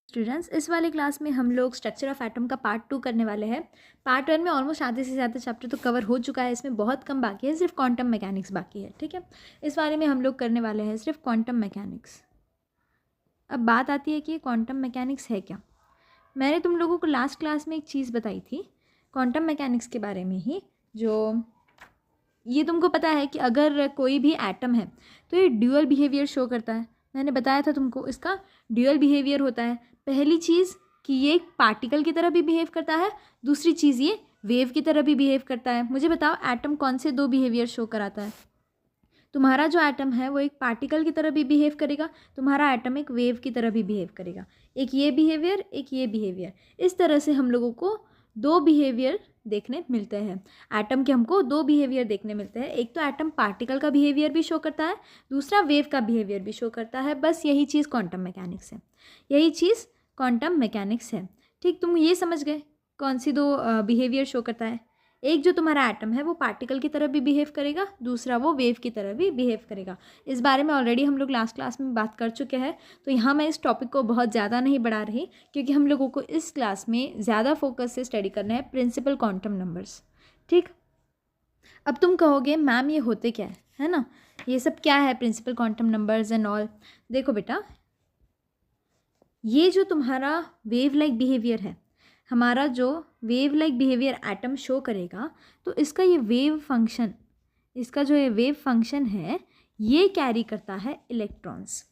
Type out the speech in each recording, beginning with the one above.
Students, इस वाले class में हम लोग स्ट्रक्चर ऑफ एटम का पार्ट 2 करने वाले हैं। पार्ट 1 में ऑलमोस्ट आधे से ज़्यादा चैप्टर तो कवर हो चुका है, इसमें बहुत कम बाकी है, सिर्फ क्वांटम मैकेनिक्स बाकी है। ठीक है, इस बारे में हम लोग करने वाले हैं सिर्फ क्वांटम मैकेनिक्स। अब बात आती है कि क्वांटम मैकेनिक्स है क्या। मैंने तुम लोगों को लास्ट क्लास में एक चीज़ बताई थी क्वांटम मैकेनिक्स के बारे में ही, जो ये तुमको पता है कि अगर कोई भी एटम है तो ये ड्यूअल बिहेवियर शो करता है। मैंने बताया था तुमको इसका ड्यूअल बिहेवियर होता है। पहली चीज़ कि ये एक पार्टिकल की तरह भी बिहेव करता है, दूसरी चीज़ ये वेव की तरह भी बिहेव करता है। मुझे बताओ एटम कौन से दो बिहेवियर शो कराता है। तुम्हारा जो एटम है वो एक पार्टिकल की तरह भी बिहेव करेगा, तुम्हारा एटम एक वेव की तरह भी बिहेव करेगा। एक ये बिहेवियर, एक ये बिहेवियर, इस तरह से हम लोगों को दो बिहेवियर देखने मिलते हैं। एटम के हमको दो बिहेवियर देखने मिलते हैं। एक तो एटम पार्टिकल का बिहेवियर भी शो करता है, दूसरा वेव का बिहेवियर भी शो करता है। बस यही चीज़ क्वांटम मैकेनिक्स है, यही चीज़ क्वांटम मैकेनिक्स है। ठीक, तुम ये समझ गए कौन सी दो बिहेवियर शो करता है। एक जो तुम्हारा एटम है वो पार्टिकल की तरह भी बिहेव करेगा, दूसरा वो वेव की तरह भी बिहेव करेगा। इस बारे में ऑलरेडी हम लोग लास्ट क्लास में बात कर चुके हैं, तो यहाँ मैं इस टॉपिक को बहुत ज़्यादा नहीं बढ़ा रही, क्योंकि हम लोगों को इस क्लास में ज़्यादा फोकस से स्टडी करना है प्रिंसिपल क्वांटम नंबर्स। ठीक, अब तुम कहोगे मैम ये होते क्या है ना, ये सब क्या है principal quantum numbers and all. देखो बेटा, ये जो तुम्हारा वेव लाइक बिहेवियर है, हमारा जो wave like behaviour atom show करेगा, तो इसका ये वेव फंक्शन, इसका जो ये वेव फंक्शन है ये कैरी करता है इलेक्ट्रॉन्स।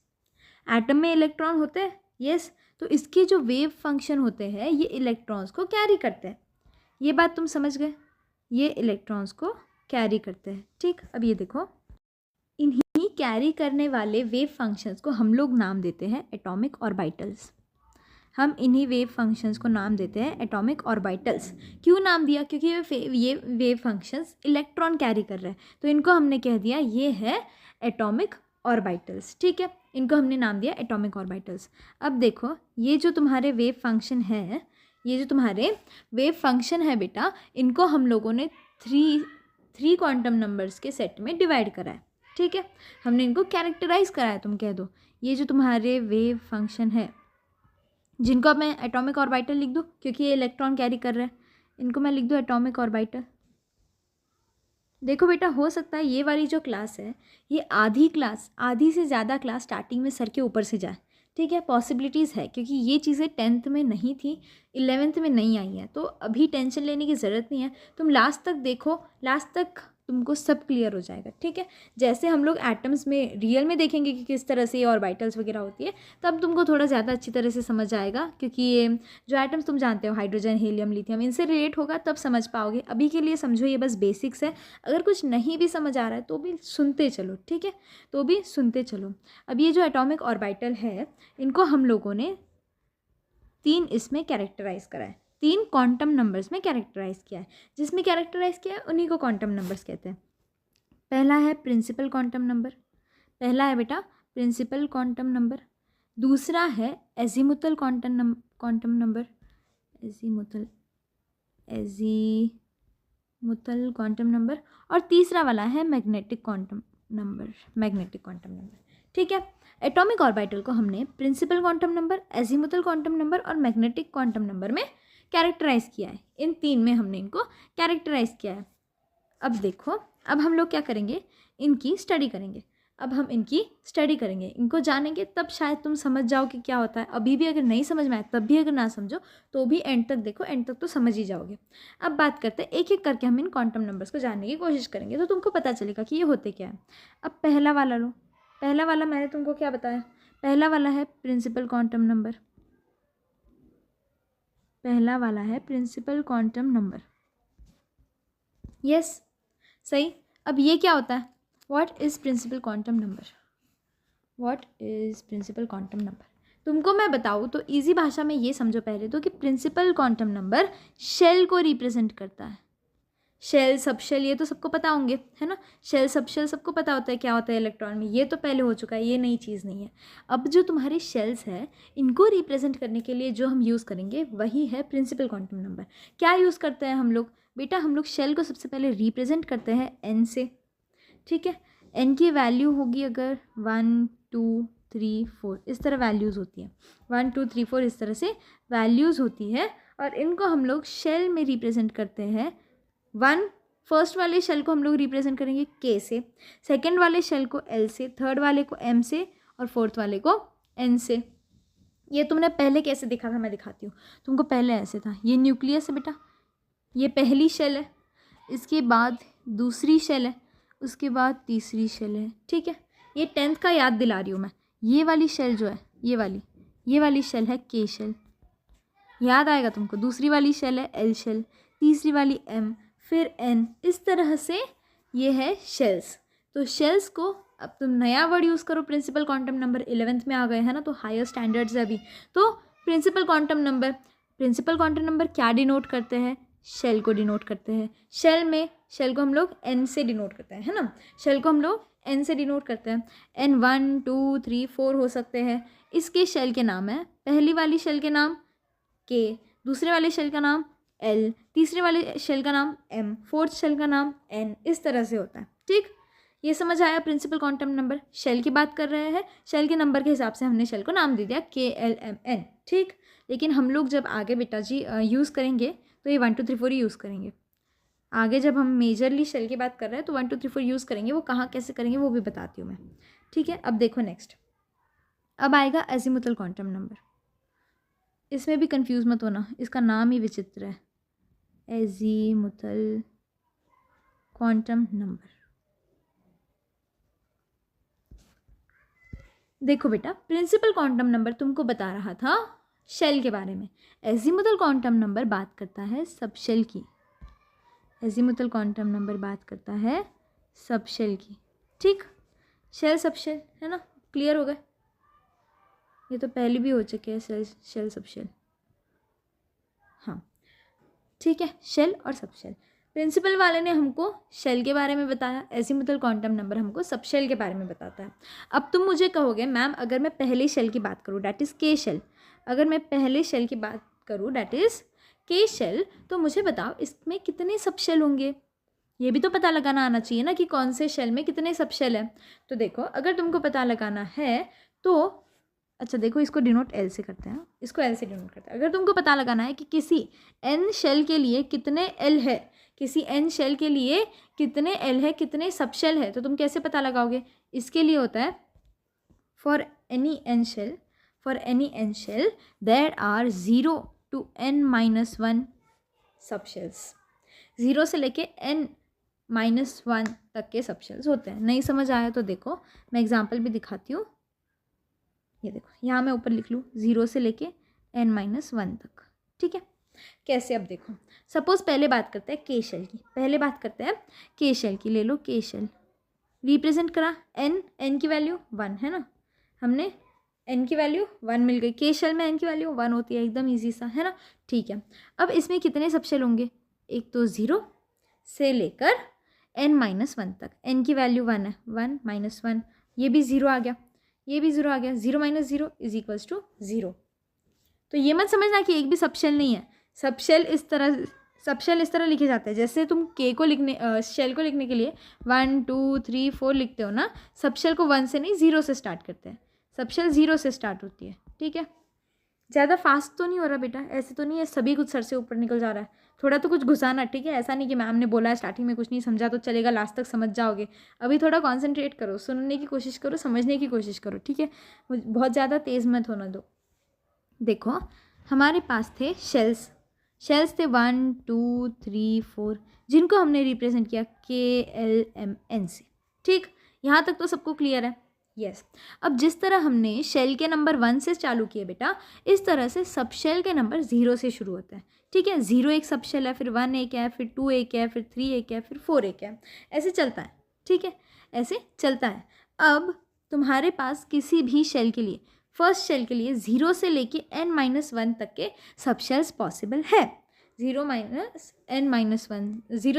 एटम में इलेक्ट्रॉन होते हैं, यस, तो इसके जो वेव फंक्शन होते हैं ये इलेक्ट्रॉन्स को कैरी करते हैं। ये बात तुम समझ गए, ये इलेक्ट्रॉन्स को कैरी करते हैं। ठीक, अब ये देखो, इन्हीं कैरी करने वाले वेव फंक्शंस को हम लोग नाम देते हैं एटॉमिक ऑर्बिटल्स। हम इन्हीं वेव फंक्शंस को नाम देते हैं एटॉमिक ऑर्बिटल्स। क्यों नाम दिया? क्योंकि ये वेव फंक्शंस इलेक्ट्रॉन कैरी कर रहे हैं, तो इनको हमने कह दिया ये है एटॉमिक ऑर्बिटल्स। ठीक है, इनको हमने नाम दिया एटॉमिक ऑर्बिटल्स। अब देखो, ये जो तुम्हारे वेव फंक्शन है, ये जो तुम्हारे वेव फंक्शन है बेटा, इनको हम लोगों ने थ्री क्वांटम नंबर्स के सेट में डिवाइड करा है। ठीक है, हमने इनको कैरेक्टराइज करा है। तुम कह दो ये जो तुम्हारे वेव फंक्शन है, जिनको अब मैं एटॉमिक ऑर्बिटल लिख दूँ क्योंकि ये इलेक्ट्रॉन कैरी कर रहा है, इनको मैं लिख दूँ एटॉमिक ऑर्बिटल। देखो बेटा, हो सकता है ये वाली जो क्लास है ये आधी से ज़्यादा क्लास स्टार्टिंग में सर के ऊपर से जाए। ठीक है, पॉसिबिलिटीज़ है, क्योंकि ये चीज़ें 10th में नहीं थी, 11th में नहीं आई हैं, तो अभी टेंशन लेने की ज़रूरत नहीं है। तुम लास्ट तक देखो, लास्ट तक तुमको सब क्लियर हो जाएगा। ठीक है, जैसे हम लोग एटम्स में रियल में देखेंगे कि किस तरह से ये ऑर्बिटल्स वगैरह होती है, तब तुमको थोड़ा ज़्यादा अच्छी तरह से समझ आएगा, क्योंकि ये जो एटम्स तुम जानते हो हाइड्रोजन, हीलियम, लिथियम, इनसे रिलेट होगा तब समझ पाओगे। अभी के लिए समझो ये बस बेसिक्स है, अगर कुछ नहीं भी समझ आ रहा है तो भी सुनते चलो। ठीक है, तो भी सुनते चलो। अब ये जो एटॉमिक ऑर्बिटल है, इनको हम लोगों ने 3 इसमें कैरेक्टराइज करा है, 3 क्वांटम नंबर्स में कैरेक्टराइज किया है। जिसमें कैरेक्टराइज किया है उन्हीं को क्वांटम नंबर्स कहते हैं। पहला है प्रिंसिपल क्वांटम नंबर, पहला है बेटा प्रिंसिपल क्वांटम नंबर। दूसरा है azimuthal quantum number, azimuthal quantum number. और तीसरा वाला है मैग्नेटिक क्वांटम नंबर। ठीक है, एटॉमिक ऑर्बिटल को हमने principal quantum number, azimuthal quantum number और मैग्नेटिक क्वांटम नंबर में कैरेक्टराइज किया है। इन 3 में हमने इनको कैरेक्टराइज किया है। अब देखो, अब हम लोग क्या करेंगे, इनकी स्टडी करेंगे। अब हम इनकी स्टडी करेंगे, इनको जानेंगे, तब शायद तुम समझ जाओ कि क्या होता है। अभी भी अगर नहीं समझ में आए, तब भी अगर ना समझो तो भी एंड तक देखो, एंड तक तो समझ ही जाओगे। अब बात करते हैं, एक एक करके हम इन क्वांटम नंबर्स को जानने की कोशिश करेंगे, तो तुमको पता चलेगा कि ये होते क्या है। अब पहला वाला लो, पहला वाला मैंने तुमको क्या बताया, पहला वाला है प्रिंसिपल क्वांटम नंबर, पहला वाला है प्रिंसिपल क्वांटम नंबर। यस, सही। अब ये क्या होता है, what is principal quantum number, what is principal quantum number. तुमको मैं बताऊँ तो इजी भाषा में ये समझो पहले तो कि प्रिंसिपल क्वांटम नंबर शेल को रिप्रेजेंट करता है। शेल, सब शेल, ये तो सबको पता होंगे, है ना। शेल, सब शेल सबको पता होता है क्या होता है इलेक्ट्रॉन में, ये तो पहले हो चुका है, ये नई चीज़ नहीं है। अब जो तुम्हारी शेल्स है, इनको रिप्रेजेंट करने के लिए जो हम यूज़ करेंगे वही है प्रिंसिपल क्वांटम नंबर। क्या यूज़ करते हैं हम लोग बेटा, हम लोग शेल को सबसे पहले रिप्रेजेंट करते हैं एन से। ठीक है, एन की वैल्यू होगी अगर 1 2 3 4 इस तरह वैल्यूज़ होती है। 1 2 3 4 इस तरह से वैल्यूज़ होती है और इनको हम लोग शेल में रिप्रेजेंट करते हैं। फर्स्ट वाले शेल को हम लोग रिप्रेजेंट करेंगे के से, सेकंड वाले शेल को एल से, थर्ड वाले को एम से और फोर्थ वाले को एन से। ये तुमने पहले कैसे देखा था मैं दिखाती हूँ। तुमको पहले ऐसे था, ये न्यूक्लियस है बेटा, ये पहली शेल है, इसके बाद दूसरी शेल है, उसके बाद तीसरी शेल है। ठीक है, ये 10th का याद दिला रही हूँ मैं। ये वाली शेल जो है, ये वाली शेल है के शेल, याद आएगा तुमको। दूसरी वाली शेल है एल शेल, तीसरी वाली एम, फिर एन। इस तरह से ये है शेल्स। तो शेल्स को अब तुम नया वर्ड यूज़ करो, प्रिंसिपल क्वांटम नंबर 11th में आ गए हैं ना, तो हायर स्टैंडर्ड्स है अभी। तो प्रिंसिपल क्वांटम नंबर क्या डिनोट करते हैं? शेल को डिनोट करते हैं। शेल को हम लोग एन से डिनोट करते हैं, है ना। शेल को हम लोग एन से डिनोट करते हैं। एन 1 2 3 4 हो सकते हैं। इसके शेल के नाम है, पहली वाली शेल के नाम के, दूसरे वाले शेल का नाम एल, तीसरे वाले शेल का नाम एम, फोर्थ शेल का नाम एन। इस तरह से होता है। ठीक, ये समझ आया। प्रिंसिपल क्वांटम नंबर, शेल की बात कर रहे हैं, शेल के नंबर के हिसाब से हमने शेल को नाम दे दिया के एल एम एन। ठीक, लेकिन हम लोग जब आगे बेटा जी यूज़ करेंगे तो ये 1 2 3 4 ही यूज़ करेंगे। आगे जब हम मेजरली शेल की बात कर रहे हैं तो 1 2 3 4 यूज़ करेंगे। वो कहाँ कैसे करेंगे वो भी बताती हूँ मैं। ठीक है, अब देखो नेक्स्ट, अब आएगा एजीमुथल क्वांटम नंबर। इसमें भी कंफ्यूज मत होना, इसका नाम ही विचित्र है, एजीमुथल क्वांटम नंबर। देखो बेटा, प्रिंसिपल क्वांटम नंबर तुमको बता रहा था शेल के बारे में। एजीमुथल क्वांटम नंबर बात करता है सब शेल की। एजीमुथल क्वांटम नंबर बात करता है सब शेल की। ठीक, शेल सब शेल है ना, क्लियर हो गए। ये तो पहले भी हो चुके हैं, शेल सब शेल। हाँ ठीक है, शेल और सब शेल। प्रिंसिपल वाले ने हमको शेल के बारे में बताया, एजीमुथल क्वांटम नंबर हमको सब शेल के बारे में बताता है। अब तुम मुझे कहोगे मैम अगर मैं पहले शेल की बात करूँ डैट इज़ के शेल, अगर मैं पहले शेल की बात करूँ डैट इज़ के शेल, तो मुझे बताओ इसमें कितने सब शेल होंगे। ये भी तो पता लगाना आना चाहिए ना कि कौन से शेल में कितने सब शेल हैं। तो देखो अगर तुमको पता लगाना है तो अच्छा देखो, इसको डिनोट एल से करते हैं, इसको एल से डिनोट करते हैं। अगर तुमको पता लगाना है कि किसी एन शेल के लिए कितने एल है, किसी एन शेल के लिए कितने एल है, कितने सब शेल है, तो तुम कैसे पता लगाओगे? इसके लिए होता है for any n shell there are 0 to n-1 सब शेल्स। 0 से लेके n-1 तक के सब शेल्स होते हैं। नहीं समझ आया तो देखो मैं एग्जाम्पल भी दिखाती हूँ। ये देखो यहाँ मैं ऊपर लिख लूँ 0 से लेके n-1 तक। ठीक है, कैसे? अब देखो सपोज पहले बात करते हैं के शेल की, पहले बात करते हैं के शेल की। ले लो के शेल, रिप्रेजेंट करा n की वैल्यू 1 है ना, हमने n की वैल्यू 1 मिल गई। के शेल में n की वैल्यू 1 होती है, एकदम इजी सा है ना। ठीक है, अब इसमें कितने सब शेल होंगे? एक तो 0 से लेकर n-1 तक, n की वैल्यू 1 है, 1 - 1, ये भी 0 आ गया, ये भी 0 आ गया। 0 - 0 = 0। तो ये मत समझना कि एक भी सब शेल नहीं है। सब शेल इस तरह लिखे जाते हैं जैसे तुम के को लिखने शेल को लिखने के लिए 1 2 3 4 लिखते हो ना, सब शेल को 1 से नहीं 0 से स्टार्ट करते हैं। सब शेल 0 से स्टार्ट होती है। ठीक है, ज़्यादा फास्ट तो नहीं हो रहा बेटा, ऐसे तो नहीं है सभी कुछ सर से ऊपर निकल जा रहा है, थोड़ा तो कुछ घुसाना। ठीक है, ऐसा नहीं कि मैम ने बोला है स्टार्टिंग में कुछ नहीं समझा तो चलेगा, लास्ट तक समझ जाओगे। अभी थोड़ा कॉन्सेंट्रेट करो, सुनने की कोशिश करो, समझने की कोशिश करो। ठीक है, बहुत ज़्यादा तेज़ मत होना दो। देखो हमारे पास थे शेल्स थे 1 2 3 4 जिनको हमने रिप्रेजेंट किया KLMN से। ठीक, यहाँ तक तो सबको क्लियर है? यस। अब जिस तरह हमने शेल के नंबर 1 से चालू किए बेटा, इस तरह से सब शेल के नंबर 0 से शुरू होते हैं। ठीक है, 0 एक सब शेल है, फिर 1 एक है, फिर 2 एक है, फिर 3 एक है, फिर 4 एक है, ऐसे चलता है। ठीक है, ऐसे चलता है। अब तुम्हारे पास किसी भी शेल के लिए, फर्स्ट शेल के लिए 0 से लेके n-1 तक के सब शेल्स पॉसिबल है। 0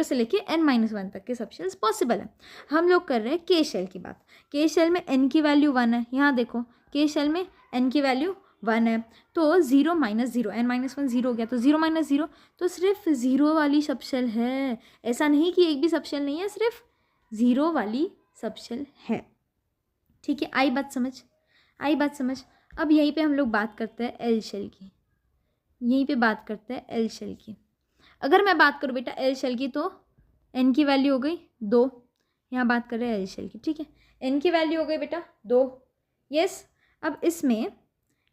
से लेके n-1 तक के सब शेल्स पॉसिबल है। हम लोग कर रहे हैं के शेल की बात। के शेल में n की वैल्यू 1 है, यहाँ देखो के शेल में n की वैल्यू 1 है, तो 0 - 0 n-1 0 हो गया, तो 0 - 0 तो सिर्फ 0 वाली सब शेल है। ऐसा नहीं कि एक भी सब शेल नहीं है, सिर्फ 0 वाली सब शेल है। ठीक है, आई बात समझ? आई बात समझ। अब यहीं पे हम लोग बात करते हैं एल शेल की, यहीं पे बात करते हैं एल शेल की। अगर मैं बात करूँ बेटा एल शेल की तो एन की वैल्यू हो गई 2, यहाँ बात कर रहे हैं एल शेल की, ठीक है। एन की वैल्यू हो गई बेटा 2, यस। अब इसमें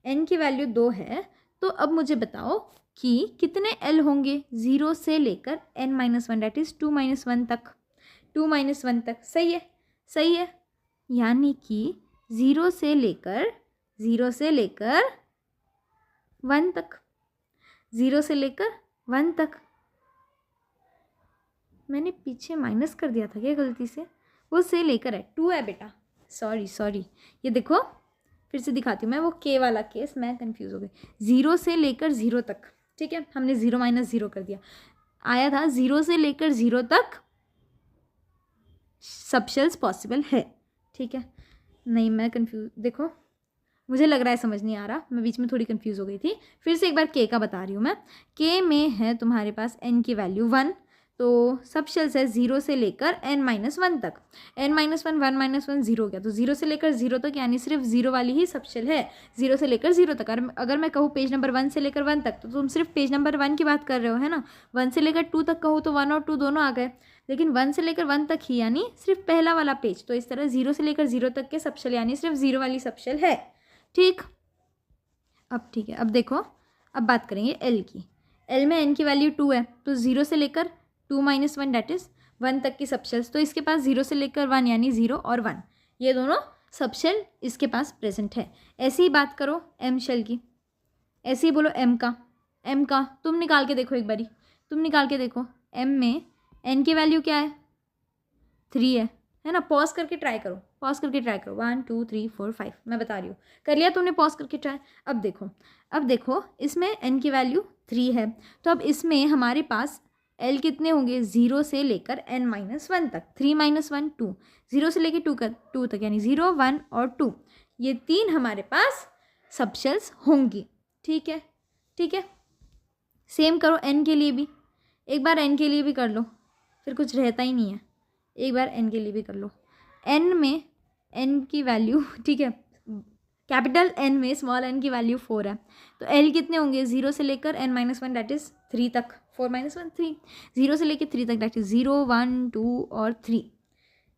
एन की वैल्यू 2 है, तो अब मुझे बताओ कि कितने एल होंगे 0 से लेकर n-1 डेट इज़ 2-1 तक, 2-1 तक। सही है, सही है। यानी कि 0 से लेकर 1 तक, 0 से लेकर 1 तक। मैंने पीछे माइनस कर दिया था क्या गलती से? वो से लेकर है, 2 है बेटा, सॉरी। ये देखो फिर से दिखाती हूँ मैं, वो के वाला केस मैं कंफ्यूज हो गई। 0 से लेकर 0 तक, ठीक है। हमने 0-0 कर दिया, आया था 0 से लेकर 0 तक सबशेल्स पॉसिबल है, ठीक है। नहीं मैं कंफ्यूज, देखो मुझे लग रहा है समझ नहीं आ रहा, मैं बीच में थोड़ी कंफ्यूज हो गई थी। फिर से एक बार के का बता रही हूँ मैं। के में है तुम्हारे पास एन की वैल्यू 1, तो सबशेल्स है 0 से लेकर n-1 तक। n-1 1-1 0 हो गया, तो 0 से लेकर 0 तक यानी सिर्फ 0 वाली ही सबशेल है, 0 से लेकर 0 तक। अगर मैं कहूँ पेज नंबर 1 से लेकर 1 तक, तो तुम सिर्फ पेज नंबर 1 की बात कर रहे हो, है ना। 1 से लेकर 2 तक कहूँ तो 1 और 2 दोनों आ गए, लेकिन 1 से लेकर 1 तक ही यानी सिर्फ पहला वाला पेज। तो इस तरह 0 से लेकर 0 तक के सबशेल यानी सिर्फ 0 वाली सबशेल है, ठीक। अब ठीक है, अब देखो, अब बात करेंगे एल की। एल में एन की वैल्यू 2 है, तो 0 से लेकर 2-1 डेट इज़ 1 तक की सबशेल्स। तो इसके पास 0 से लेकर 1 यानी 0 और 1, ये दोनों सबशेल इसके पास प्रेजेंट है। ऐसी ही बात करो एम शेल की, ऐसे ही बोलो एम का तुम निकाल के देखो, एक बारी तुम निकाल के देखो। एम में एन की वैल्यू क्या है? 3 है ना। पॉज करके ट्राई करो, 1 2 3 4 5, मैं बता रही हूँ। कर लिया तुमने पॉज करके ट्राई? अब देखो इसमें एन की वैल्यू 3 है, तो अब इसमें हमारे पास एल कितने होंगे 0 से लेकर n-1 तक। 3-1 2, 0 से लेकर 2 तक यानी 0 1 और 2, ये 3 हमारे पास सबशेल्स होंगी, ठीक है। सेम करो एन के लिए भी, एक बार एन के लिए भी कर लो, फिर कुछ रहता ही नहीं है। एक बार एन के लिए भी कर लो। एन में एन की वैल्यू, ठीक है, कैपिटल एन में स्मॉल एन की वैल्यू 4 है, तो एल कितने होंगे 0 से लेकर n-1 डेट इज़ 3 तक। 4-1 3, 0 से लेकर 3 तक डेट इज़ 0 1 2 और 3,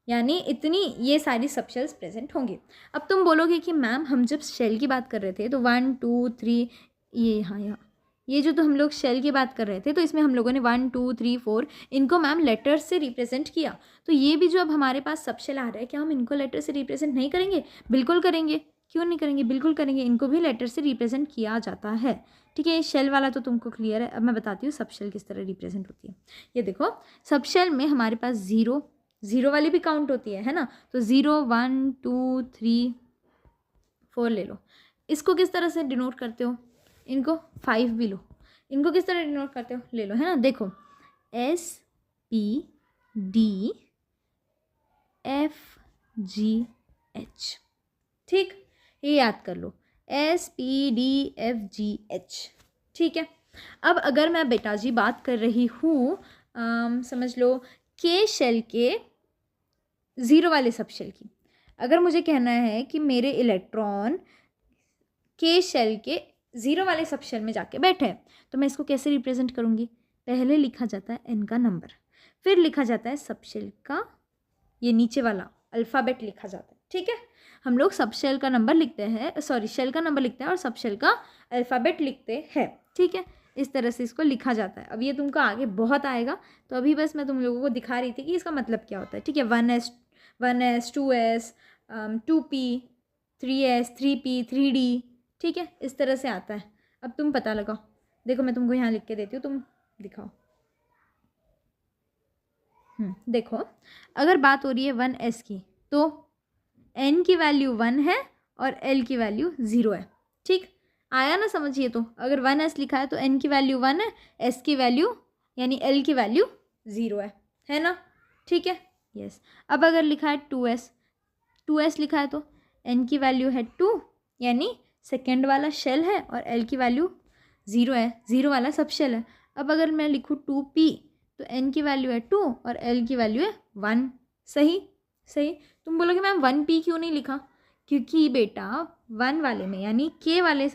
यानी इतनी ये सारी सबशेल्स प्रेजेंट होंगे। अब तुम बोलोगे कि मैम हम जब शेल की बात कर रहे थे तो 1 2 3, ये यहाँ ये जो तो हम लोग शेल की बात कर रहे थे, तो इसमें हम लोगों ने 1 2 3 4 इनको मैम लेटर्स से रिप्रेजेंट किया। तो ये भी जो अब हमारे पास सबशेल आ रहा है, क्या हम इनको लेटर से रिप्रेजेंट नहीं करेंगे? बिल्कुल करेंगे, क्यों नहीं करेंगे, बिल्कुल करेंगे। इनको भी लेटर से रिप्रेजेंट किया जाता है, ठीक है। शेल वाला तो तुमको क्लियर है। अब मैं बताती हूँ सबशेल किस तरह रिप्रेजेंट होती है। ये देखो सबशेल में हमारे पास 0 वाली भी काउंट होती है ना, तो 0 1 2 3 4 ले लो। इसको किस तरह से डिनोट करते हो? इनको 5 भी लो। इनको किस तरह डिनोट करते हो? ले लो, है ना। देखो SPDFGH, ठीक, ये याद कर लो, SPDFGH, ठीक है। अब अगर मैं बेटा जी बात कर रही हूँ समझ लो के शेल के 0 वाले सबशेल की, अगर मुझे कहना है कि मेरे इलेक्ट्रॉन के शेल के 0 वाले सबशेल में जाके बैठे, तो मैं इसको कैसे रिप्रेजेंट करूँगी? पहले लिखा जाता है एन का नंबर, फिर लिखा जाता है सबशेल का ये नीचे वाला अल्फ़ाबेट लिखा जाता है, ठीक है। हम लोग सबशेल का नंबर लिखते हैं, सॉरी शेल का नंबर लिखते हैं और सबशेल का अल्फ़ाबेट लिखते हैं, ठीक है। इस तरह से इसको लिखा जाता है। अब ये तुमको आगे बहुत आएगा, तो अभी बस मैं तुम लोगों को दिखा रही थी कि इसका मतलब क्या होता है, ठीक है। 1S 2S 2P 3S 3P 3D, ठीक है, इस तरह से आता है। अब तुम पता लगाओ, देखो मैं तुमको यहाँ लिख के देती हूँ, तुम दिखाओ। देखो अगर बात हो रही है 1S की, तो N की वैल्यू 1 है और L की वैल्यू 0 है, ठीक, आया ना समझिए। तो अगर 1S लिखा है तो N की वैल्यू 1 है, S की वैल्यू यानी L की वैल्यू 0 है ना, ठीक है, यस। अब अगर लिखा है 2S लिखा है तो N की वैल्यू है 2 यानी सेकेंड वाला शेल है और L की वैल्यू 0 है, 0 वाला सब शेल है। अब अगर मैं लिखूँ 2P तो N की वैल्यू है 2 और L की वैल्यू है 1, सही। तुम बोलोगे मैम 1P क्यों नहीं लिखा? क्योंकि बेटा 1 वाले में यानी के वाले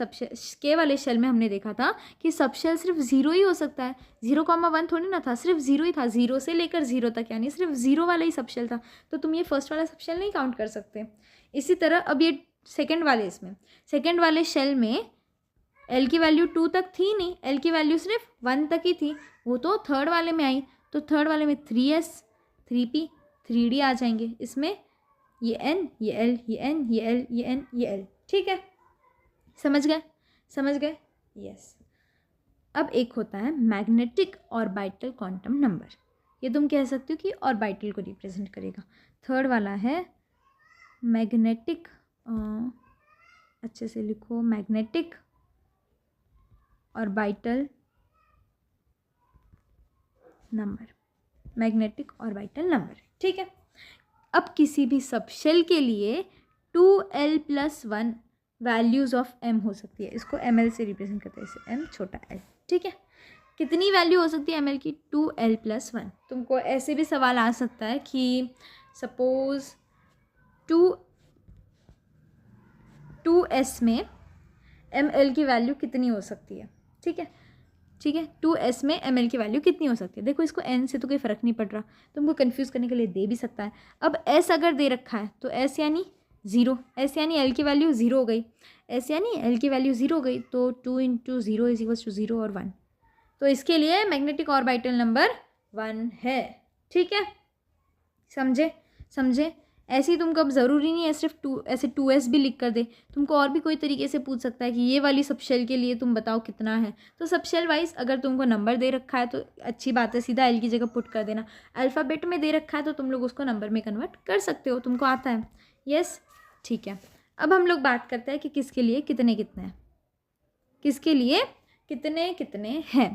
शेल में हमने देखा था कि सब शेल सिर्फ 0 ही हो सकता है, 0,1 थोड़ी ना था, सिर्फ 0 ही था, 0 से लेकर 0 तक, यानी सिर्फ 0 वाला ही सब शेल था। तो तुम ये फर्स्ट वाला सब शेल नहीं काउंट कर सकते। इसी तरह अब ये सेकेंड वाले शेल में एल की वैल्यू 2 तक थी नहीं, एल की वैल्यू सिर्फ 1 तक ही थी, वो तो थर्ड वाले में आई। तो थर्ड वाले में 3s 3p 3d आ जाएंगे, इसमें ये n ये l ये n ये l ये n ये l। ठीक है, समझ गए यस। अब एक होता है मैग्नेटिक ऑर्बिटल क्वांटम नंबर, ये तुम कह सकते हो कि ऑर्बिटल को रिप्रेजेंट करेगा। थर्ड वाला है मैग्नेटिक, अच्छे से लिखो, मैग्नेटिक ऑर्बिटल नंबर। ठीक है, अब किसी भी सब शेल के लिए 2l+1 वैल्यूज़ ऑफ m हो सकती है, इसको ml से रिप्रेजेंट करते हैं, इसे m छोटा l। ठीक है, कितनी वैल्यू हो सकती है ml की? 2l+1। तुमको ऐसे भी सवाल आ सकता है कि सपोज 2s में ml की वैल्यू कितनी हो सकती है। ठीक है 2s में ml की वैल्यू कितनी हो सकती है। देखो इसको n से तो कोई फ़र्क नहीं पड़ रहा, तुमको कंफ्यूज करने के लिए दे भी सकता है। अब s अगर दे रखा है तो s यानी 0, s यानी l की वैल्यू 0 हो गई, s यानी l की वैल्यू 0 हो गई, तो 2 × 0 = 0 और 1, तो इसके लिए मैग्नेटिक ऑर्बिटल नंबर 1 है। ठीक है, समझे। ऐसे ही तुमको अब ज़रूरी नहीं है सिर्फ 2s भी लिख कर दे, तुमको और भी कोई तरीके से पूछ सकता है कि ये वाली सब शेल के लिए तुम बताओ कितना है। तो सब शेल वाइज अगर तुमको नंबर दे रखा है तो अच्छी बात है, सीधा l की जगह पुट कर देना। अल्फ़ाबेट में दे रखा है तो तुम लोग उसको नंबर में कन्वर्ट कर सकते हो, तुमको आता है। यस, ठीक है। अब हम लोग बात करते हैं कि किसके लिए कितने हैं, किसके लिए कितने हैं,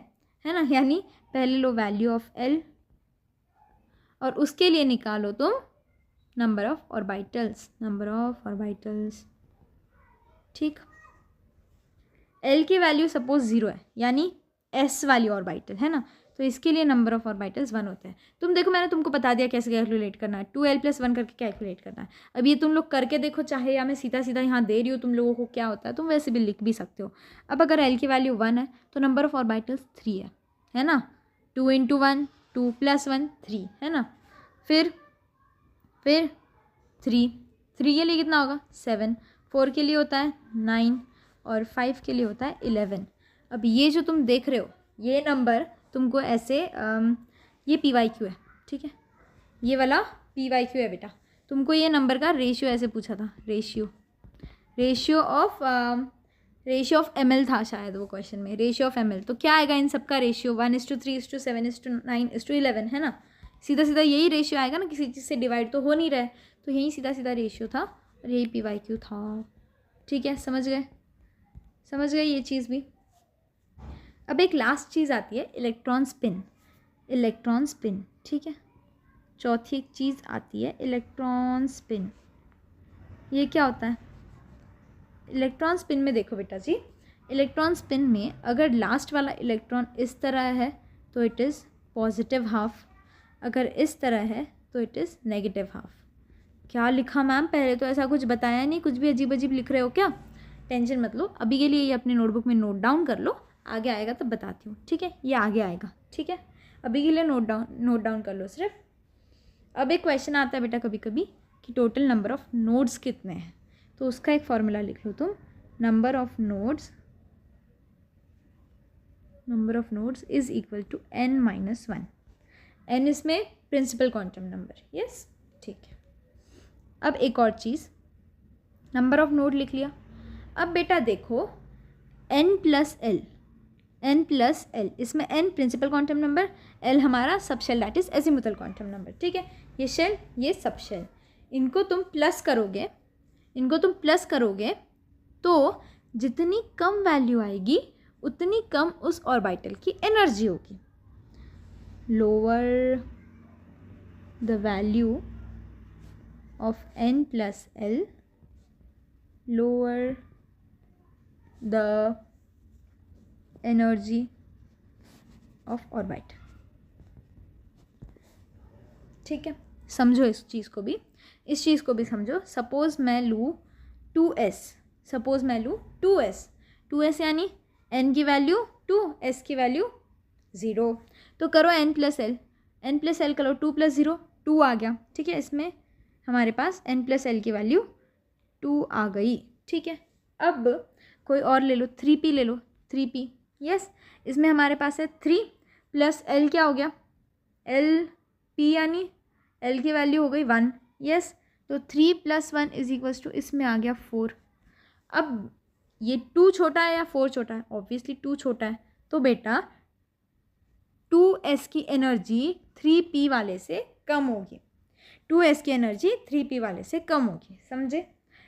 है ना। यानी पहले लो वैल्यू ऑफ l और उसके लिए निकालो तुम नंबर ऑफ ऑर्बिटल्स। ठीक, l की वैल्यू सपोज 0 है, यानी s वाली ऑर्बिटल है ना, तो इसके लिए नंबर ऑफ ऑर्बिटल्स 1 होते हैं। तुम देखो मैंने तुमको बता दिया कैसे कैलकुलेट करना है, 2l+1 करके कैलकुलेट करना है। अब ये तुम लोग करके देखो चाहे, या मैं सीधा यहाँ दे रही हूँ तुम लोगों को क्या होता है, तुम वैसे भी लिख भी सकते हो। अब अगर l की वैल्यू 1 है तो नंबर ऑफ ऑर्बिटल्स 3 है ना, 2 × 1 2 + 1 3 है ना। फिर 3 के लिए कितना होगा 7, 4 के लिए होता है 9 और 5 के लिए होता है 11। अब ये जो तुम देख रहे हो ये नंबर तुमको ऐसे ये PYQ है, ठीक है, ये वाला PYQ है बेटा। तुमको ये नंबर का रेशियो ऐसे पूछा था, रेशियो ऑफ ml था शायद वो क्वेश्चन में, रेशियो ऑफ ml। तो क्या आएगा इन सबका रेशियो 1:3:7:9:11 है ना। सीधा यही रेशियो आएगा ना, किसी चीज़ से डिवाइड तो हो नहीं रहा है, तो यही सीधा रेशियो था और यही PYQ था। ठीक है, समझ गए ये चीज़ भी। अब एक लास्ट चीज़ आती है इलेक्ट्रॉन स्पिन। ठीक है, चौथी एक चीज़ आती है इलेक्ट्रॉन स्पिन। ये क्या होता है इलेक्ट्रॉन स्पिन में? देखो बेटा जी, इलेक्ट्रॉन स्पिन में अगर लास्ट वाला इलेक्ट्रॉन इस तरह है तो इट इज़ पॉजिटिव हाफ, अगर इस तरह है तो इट इज़ नेगेटिव हाफ। क्या लिखा मैम? पहले तो ऐसा कुछ बताया नहीं, कुछ भी अजीब लिख रहे हो क्या? टेंशन मत लो, अभी के लिए ये अपने नोटबुक में नोट डाउन कर लो, आगे आएगा तब बताती हूँ। ठीक है, ये आगे आएगा। ठीक है, अभी के लिए नोट डाउन कर लो सिर्फ। अब एक क्वेश्चन आता है बेटा कभी कभी कि टोटल नंबर ऑफ नोड्स कितने हैं, तो उसका एक फॉर्मूला लिख लो तुम, number of nodes is equal to n-1। n इसमें प्रिंसिपल क्वांटम नंबर। यस, ठीक है। अब एक और चीज़, नंबर ऑफ नोड लिख लिया। अब बेटा देखो n+l, इसमें n principal quantum number, l हमारा subshell that is azimuthal quantum number. ठीक है, ये शेल ये सब शेल, इनको तुम प्लस करोगे तो जितनी कम वैल्यू आएगी उतनी कम उस ऑर्बिटल की एनर्जी होगी। Lower the value of n+l, lower the energy of orbit. ठीक है, समझो इस चीज़ को भी समझो। सपोज मैं लूँ 2s, सपोज मैं लूँ 2s यानी n की वैल्यू 2, s की वैल्यू 0, तो करो n प्लस एल करो 2 + 0 2 आ गया, ठीक है। इसमें हमारे पास n + l की वैल्यू 2 आ गई, ठीक है। अब कोई और ले लो, 3p ले लो, 3p, यस। इसमें हमारे पास है 3 + l क्या हो गया, l p यानी l की वैल्यू हो गई 1, यस। तो 3 + 1 = इसमें आ गया 4। अब ये 2 छोटा है या 4 छोटा है, ऑब्वियसली 2 छोटा है, तो बेटा 2s की एनर्जी 3p वाले से कम होगी, 2s की एनर्जी 3p वाले से कम होगी, समझे।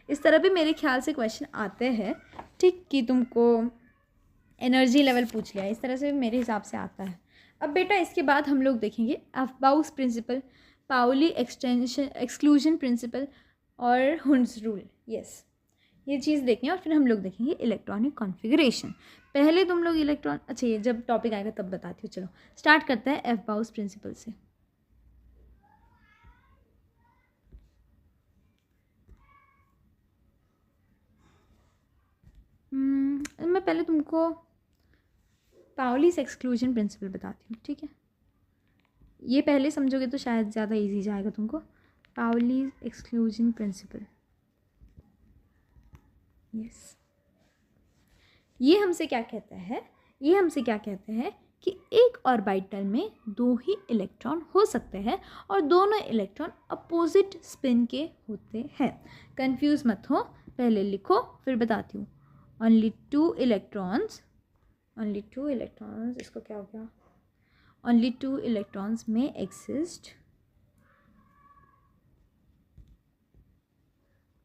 इस तरह भी मेरे ख्याल से क्वेश्चन आते हैं, ठीक, कि तुमको एनर्जी लेवल पूछ लिया, इस तरह से भी मेरे हिसाब से आता है। अब बेटा इसके बाद हम लोग देखेंगे अफबाउस प्रिंसिपल, पाउली एक्सक्लूजन प्रिंसिपल और हुंड्स रूल, यस, ये चीज़ देखेंगे। और फिर हम लोग देखेंगे इलेक्ट्रॉनिक कॉन्फ़िगरेशन। पहले तुम लोग अच्छा ये जब टॉपिक आएगा तब बताती हूँ। चलो स्टार्ट करते हैं अफबाउस प्रिंसिपल से। मैं पहले तुमको पाउलीस एक्सक्लूजन प्रिंसिपल बताती हूँ, ठीक है। ये पहले समझोगे तो शायद ज़्यादा इजी जाएगा तुमको। पाउलीस एक्सक्लूजन प्रिंसिपल, यस। ये हमसे क्या कहता है कि एक ऑर्बिटल में 2 ही इलेक्ट्रॉन हो सकते हैं और दोनों इलेक्ट्रॉन अपोजिट स्पिन के होते हैं। कंफ्यूज मत हो, पहले लिखो फिर बताती हूँ। ओनली 2 इलेक्ट्रॉन्स, इसको क्या हो गया, ओनली 2 इलेक्ट्रॉन्स में exist,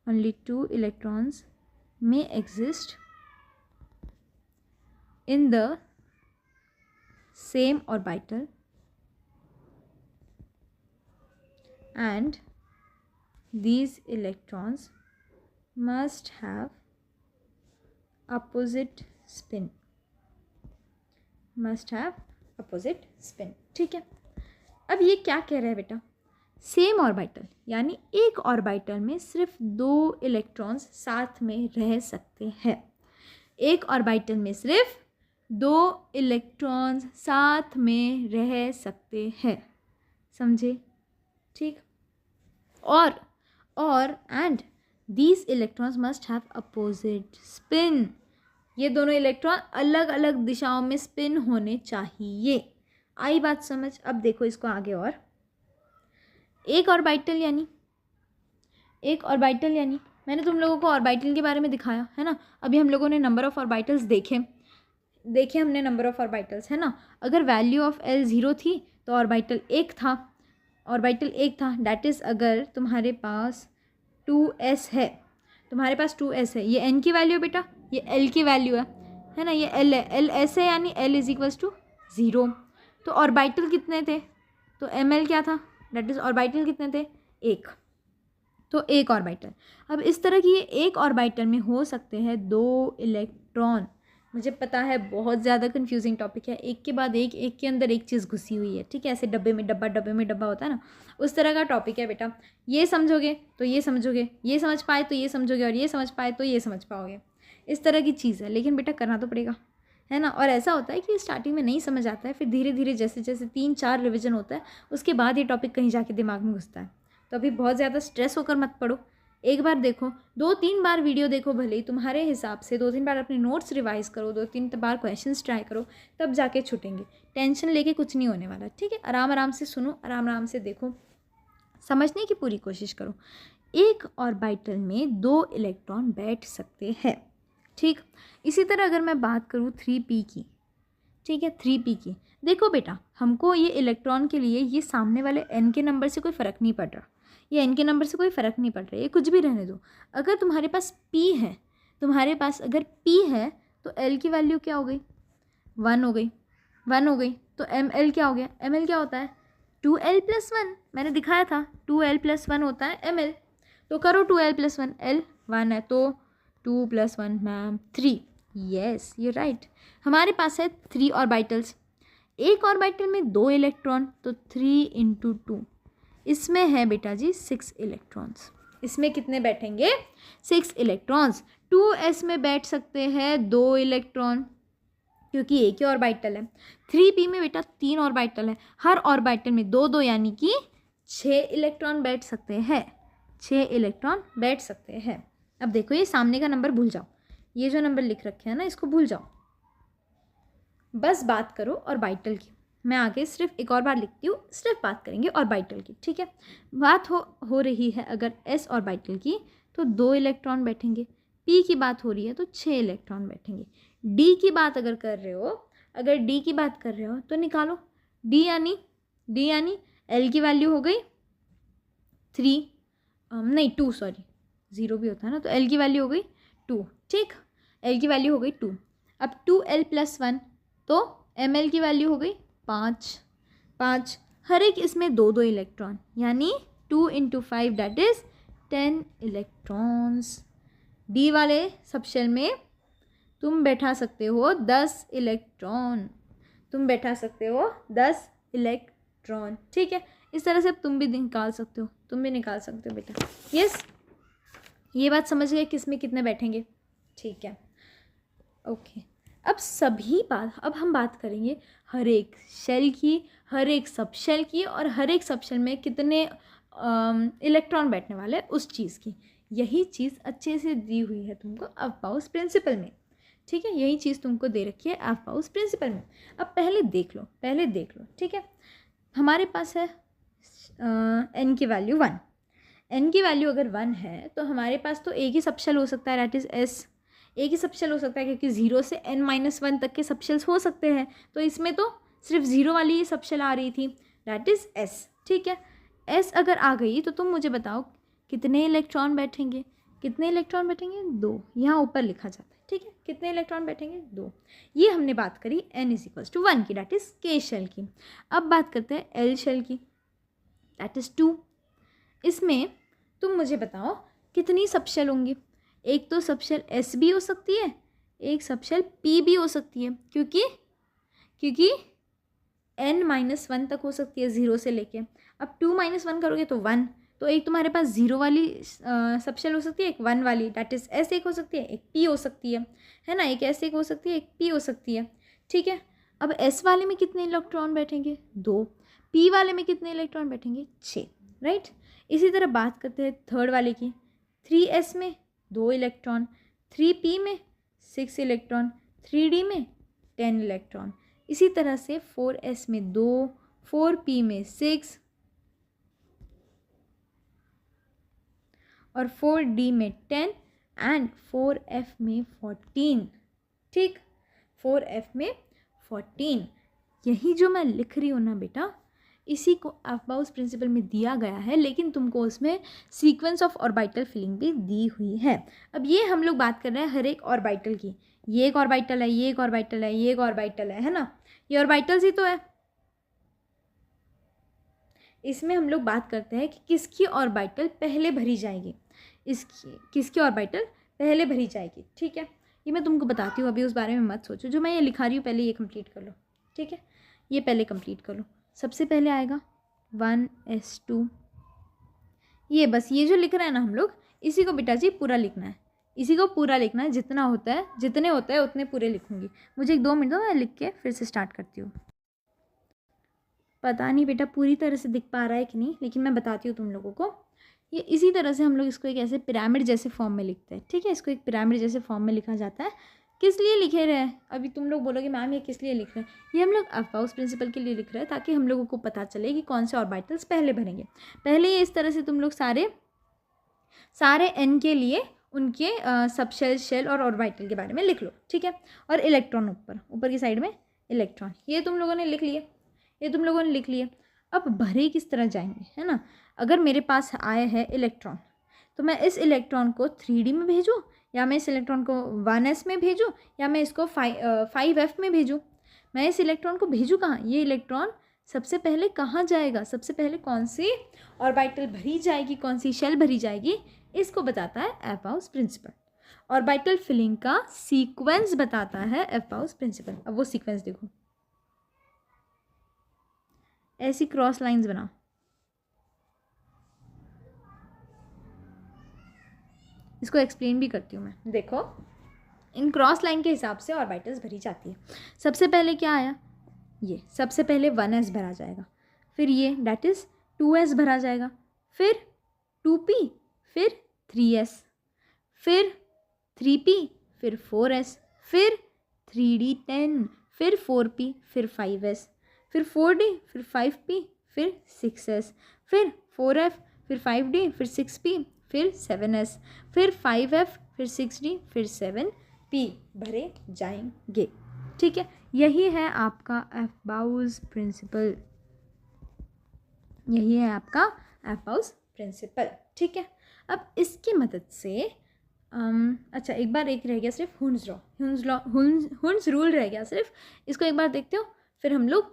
only 2 electrons may exist in the same orbital and these electrons must have opposite spin, ठीक है। अब ये क्या कह रहा है बेटा, सेम ऑर्बिटल यानी एक ऑर्बिटल में सिर्फ 2 इलेक्ट्रॉन्स साथ में रह सकते हैं, एक ऑर्बिटल में सिर्फ 2 इलेक्ट्रॉन्स साथ में रह सकते हैं, समझे, ठीक। और and these electrons must have opposite spin, ये दोनों इलेक्ट्रॉन अलग अलग दिशाओं में स्पिन होने चाहिए। आई बात समझ। अब देखो इसको आगे, और एक ऑर्बिटल यानी मैंने तुम लोगों को ऑर्बिटल के बारे में दिखाया है ना। अभी हम लोगों ने नंबर ऑफ़ ऑर्बिटल्स देखे हमने नंबर ऑफ़ ऑर्बिटल्स, है ना। अगर वैल्यू ऑफ L 0 थी तो ऑर्बिटल एक था, डैट इज़ अगर तुम्हारे पास 2s है, ये n की वैल्यू है बेटा, ये l की वैल्यू है ना, ये l है, l s है यानी l = 0। तो ऑर्बिटल कितने थे, तो ml क्या था, डेट इज़ ऑर्बिटल कितने थे, 1, तो एक ऑर्बिटल। अब इस तरह की एक ऑर्बिटल में हो सकते हैं 2 इलेक्ट्रॉन। मुझे पता है बहुत ज़्यादा कंफ्यूजिंग टॉपिक है, एक के बाद एक के अंदर एक चीज़ घुसी हुई है, ठीक है। ऐसे डब्बे में डब्बा होता है ना, उस तरह का टॉपिक है बेटा। ये समझोगे तो ये समझोगे, ये समझ पाए तो ये समझोगे, और ये समझ पाए तो ये समझ पाओगे, इस तरह की चीज़ है। लेकिन बेटा करना तो पड़ेगा, है ना। और ऐसा होता है कि स्टार्टिंग में नहीं समझ आता है, फिर धीरे धीरे जैसे जैसे 3-4 रिवीजन होता है उसके बाद ये टॉपिक कहीं जाके दिमाग में घुसता है। तो अभी बहुत ज़्यादा स्ट्रेस होकर मत पढ़ो, एक बार देखो, 2-3 बार वीडियो देखो, भले ही तुम्हारे हिसाब से 2-3 बार अपने नोट्स रिवाइज़ करो, 2-3 बार क्वेश्चंस ट्राई करो, तब जाके छूटेंगे। टेंशन लेके कुछ नहीं होने वाला, ठीक है। आराम से सुनो, आराम से देखो, समझने की पूरी कोशिश करो। एक ऑर्बिटल में 2 इलेक्ट्रॉन बैठ सकते हैं, ठीक। इसी तरह अगर मैं बात करूँ 3p की, ठीक है, 3p की, देखो बेटा हमको ये इलेक्ट्रॉन के लिए ये सामने वाले n के नंबर से कोई फ़र्क नहीं पड़ रहा, ये n के नंबर से कोई फ़र्क नहीं पड़ रहा, ये कुछ भी रहने दो। अगर तुम्हारे पास p है, अगर p है तो l की वैल्यू क्या हो गई, 1 हो गई। तो ml क्या हो गया, ml क्या होता है, 2l + 1, मैंने दिखाया था 2l + 1 होता है ml। तो करो 2l + 1, l 1 है तो 2 + 1 मैम 3, यस यू राइट। हमारे पास है 3 ऑर्बिटल्स, एक ऑर्बिटल में 2 इलेक्ट्रॉन, तो 3 × 2, इसमें है बेटा जी 6 इलेक्ट्रॉन्स, इसमें कितने बैठेंगे 6 इलेक्ट्रॉन्स। 2s में बैठ सकते हैं 2 इलेक्ट्रॉन क्योंकि एक ही ऑर्बिटल है। 3p में बेटा 3 ऑर्बिटल है, हर ऑर्बिटल में 2 2 यानी कि 6 इलेक्ट्रॉन बैठ सकते हैं, 6 इलेक्ट्रॉन बैठ सकते हैं। अब देखो ये सामने का नंबर भूल जाओ, ये जो नंबर लिख रखे हैं ना इसको भूल जाओ, बस बात करो ऑर्बिटल की। मैं आगे सिर्फ एक और बार लिखती हूँ, सिर्फ बात करेंगे ऑर्बिटल की, ठीक है। बात हो रही है अगर s ऑर्बिटल की तो 2 इलेक्ट्रॉन बैठेंगे, p की बात हो रही है तो 6 इलेक्ट्रॉन बैठेंगे, d की बात अगर कर रहे हो, अगर d की बात कर रहे हो तो निकालो d यानी l की वैल्यू हो गई 3 नहीं 2 सॉरी 0 भी होता है ना, तो l की वैल्यू हो गई 2, ठीक, l की वैल्यू हो गई 2। अब 2l+1 तो ml की वैल्यू हो गई 5। हर एक इसमें 2 2 इलेक्ट्रॉन यानी 2 × 5 दैट इज 10 इलेक्ट्रॉन्स। डी वाले सबशेल में तुम बैठा सकते हो 10 इलेक्ट्रॉन, तुम बैठा सकते हो 10 इलेक्ट्रॉन, ठीक है। इस तरह से अब तुम भी निकाल सकते हो, तुम भी निकाल सकते हो बेटा। यस, ये बात समझ गए किस में कितने बैठेंगे, ठीक है, ओके। अब हम बात करेंगे हर एक शेल की, हर एक सब शेल की, और हर एक सब शेल में कितने इलेक्ट्रॉन बैठने वाले उस चीज़ की। यही चीज़ अच्छे से दी हुई है तुमको अफबाउस प्रिंसिपल में, ठीक है, यही चीज़ तुमको दे रखी है अफबाउस प्रिंसिपल में। अब पहले देख लो, ठीक है। हमारे पास है n की वैल्यू 1, n की वैल्यू अगर 1 है तो हमारे पास तो एक ही सबशेल हो सकता है, दैट इज़ s, एक ही सबशेल हो सकता है क्योंकि 0 से n-1 तक के सबशेल्स हो सकते हैं, तो इसमें तो सिर्फ 0 वाली ही सबशेल आ रही थी, दैट इज़ s, ठीक है। s अगर आ गई तो तुम मुझे बताओ कितने इलेक्ट्रॉन बैठेंगे, 2, यहाँ ऊपर लिखा जाता है, ठीक है, कितने इलेक्ट्रॉन बैठेंगे 2। ये हमने बात करी n = 1 की, दैट इज़ k शेल की। अब बात करते हैं l शेल की, दैट इज़ 2। इसमें तुम मुझे बताओ कितनी सबशेल होंगी। एक तो सबशेल s भी हो सकती है, एक सबशेल p भी हो सकती है, क्योंकि n-1 तक हो सकती है 0 से लेके। अब 2-1 करोगे तो 1, तो एक तुम्हारे पास 0 वाली सबशेल हो सकती है, एक 1 वाली, दैट इज़ s एक हो सकती है, एक p हो सकती है ना, एक s एक हो सकती है, एक p हो सकती है, ठीक है। अब s वाले में कितने इलेक्ट्रॉन बैठेंगे 2, p वाले में कितने इलेक्ट्रॉन बैठेंगे 6, राइट। इसी तरह बात करते हैं थर्ड वाले की, 3s में 2 इलेक्ट्रॉन, 3p में 6 इलेक्ट्रॉन, 3d में 10 इलेक्ट्रॉन। इसी तरह से 4s में 2, 4p में 6 और 4d में 10 एंड 4f में 14, ठीक, 4f में 14। यही जो मैं लिख रही हूँ ना बेटा, इसी को अफबाउस प्रिंसिपल में दिया गया है, लेकिन तुमको उसमें सीक्वेंस ऑफ ऑर्बिटल फिलिंग भी दी हुई है। अब ये हम लोग बात कर रहे हैं हर एक ऑर्बिटल की, ये एक ऑर्बिटल है, ये एक ऑर्बिटल है, ये एक ऑर्बिटल है ना, ये ऑर्बिटल्स ही तो है। इसमें हम लोग बात करते हैं कि किसकी ऑर्बिटल पहले भरी जाएगी, किसकी ऑर्बिटल पहले भरी जाएगी, ठीक है। ये मैं तुमको बताती हूँ, अभी उस बारे में मत सोचो, जो मैं ये लिखा रही हूँ पहले ये कंप्लीट कर लो, ठीक है, ये पहले कंप्लीट कर लो। सबसे पहले आएगा 1s2, ये बस ये जो लिख रहे हैं ना हम लोग, इसी को बेटा जी पूरा लिखना है, इसी को पूरा लिखना है, जितना होता है, जितने होता है उतने पूरे लिखूंगी। मुझे 1-2 मिनट दो, मैं लिख के फिर से स्टार्ट करती हूँ। पता नहीं बेटा पूरी तरह से दिख पा रहा है कि नहीं, लेकिन मैं बताती हूँ तुम लोगों को। ये इसी तरह से हम लोग इसको एक ऐसे पिरामिड जैसे फॉर्म में लिखते हैं, ठीक है, इसको एक पिरामिड जैसे फॉर्म में लिखा जाता है। किस लिए लिखे रहे हैं, अभी तुम लोग बोलोगे मैम ये किस लिए लिख रहे हैं, ये हम लोग अफबाउस प्रिंसिपल के लिए लिख रहे हैं, ताकि हम लोगों को पता चले कि कौन से ऑर्बिटल्स पहले भरेंगे। पहले ये इस तरह से तुम लोग सारे n के लिए उनके सबशेल, शेल और ऑर्बिटल के बारे में लिख लो, ठीक है। और इलेक्ट्रॉन ऊपर की साइड में इलेक्ट्रॉन, ये तुम लोगों ने लिख लिए, अब भरे किस तरह जाएंगे, है ना। अगर मेरे पास आए हैं इलेक्ट्रॉन, तो मैं इस इलेक्ट्रॉन को 3d में भेजूँ, या मैं इस इलेक्ट्रॉन को 1s में भेजूँ, या मैं इसको 5f में भेजूँ। मैं इस इलेक्ट्रॉन को भेजूँ कहाँ, ये इलेक्ट्रॉन सबसे पहले कहाँ जाएगा, सबसे पहले कौन सी ऑर्बिटल भरी जाएगी, कौन सी शेल भरी जाएगी, इसको बताता है अफबाउस प्रिंसिपल। ऑर्बिटल फिलिंग का सीक्वेंस बताता है अफबाउस प्रिंसिपल। अब वो सीक्वेंस देखो, ऐसी क्रॉस लाइंस बनाओ, इसको एक्सप्लेन भी करती हूँ मैं। देखो, इन क्रॉस लाइन के हिसाब से ऑर्बिटल्स भरी जाती है। सबसे पहले क्या आया, ये सबसे पहले 1s भरा जाएगा, फिर ये डैट इज़ 2s भरा जाएगा, फिर 2p, फिर 3s, फिर 3p, फिर 4s, फिर 3d10, फिर 4p, फिर 5s, फिर 4d, फिर 5p, फिर 6s, फिर 4f, फिर 5d, फिर 6p, फिर 7s, फिर 5f, फिर 6d, फिर 7p भरे जाएंगे। ठीक है, यही है आपका एफबाउस प्रिंसिपल, यही है आपका एफबाउस प्रिंसिपल। ठीक है, अब इसकी मदद से अच्छा एक बार एक रह गया सिर्फ हुन्स रूल रह गया सिर्फ, इसको एक बार देखते हो, फिर हम लोग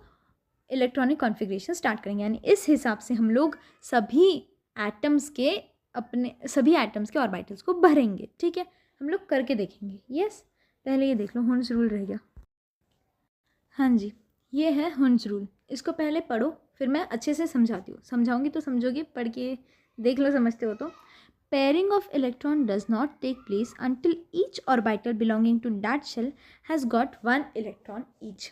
इलेक्ट्रॉनिक कॉन्फ़िगरेशन स्टार्ट करेंगे। यानी इस हिसाब से हम लोग सभी एटम्स के ऑर्बिटल्स को भरेंगे। ठीक है, हम लोग करके देखेंगे। यस, पहले ये देख लो, हुन्स रूल रह गया। हाँ जी, ये है हुन्स रूल। इसको पहले पढ़ो, फिर मैं अच्छे से समझाती हूँ। समझाऊंगी तो समझोगे, पढ़ के देख लो, समझते हो तो। Pairing of electron does not take place until each orbital belonging to that shell has got 1 electron each.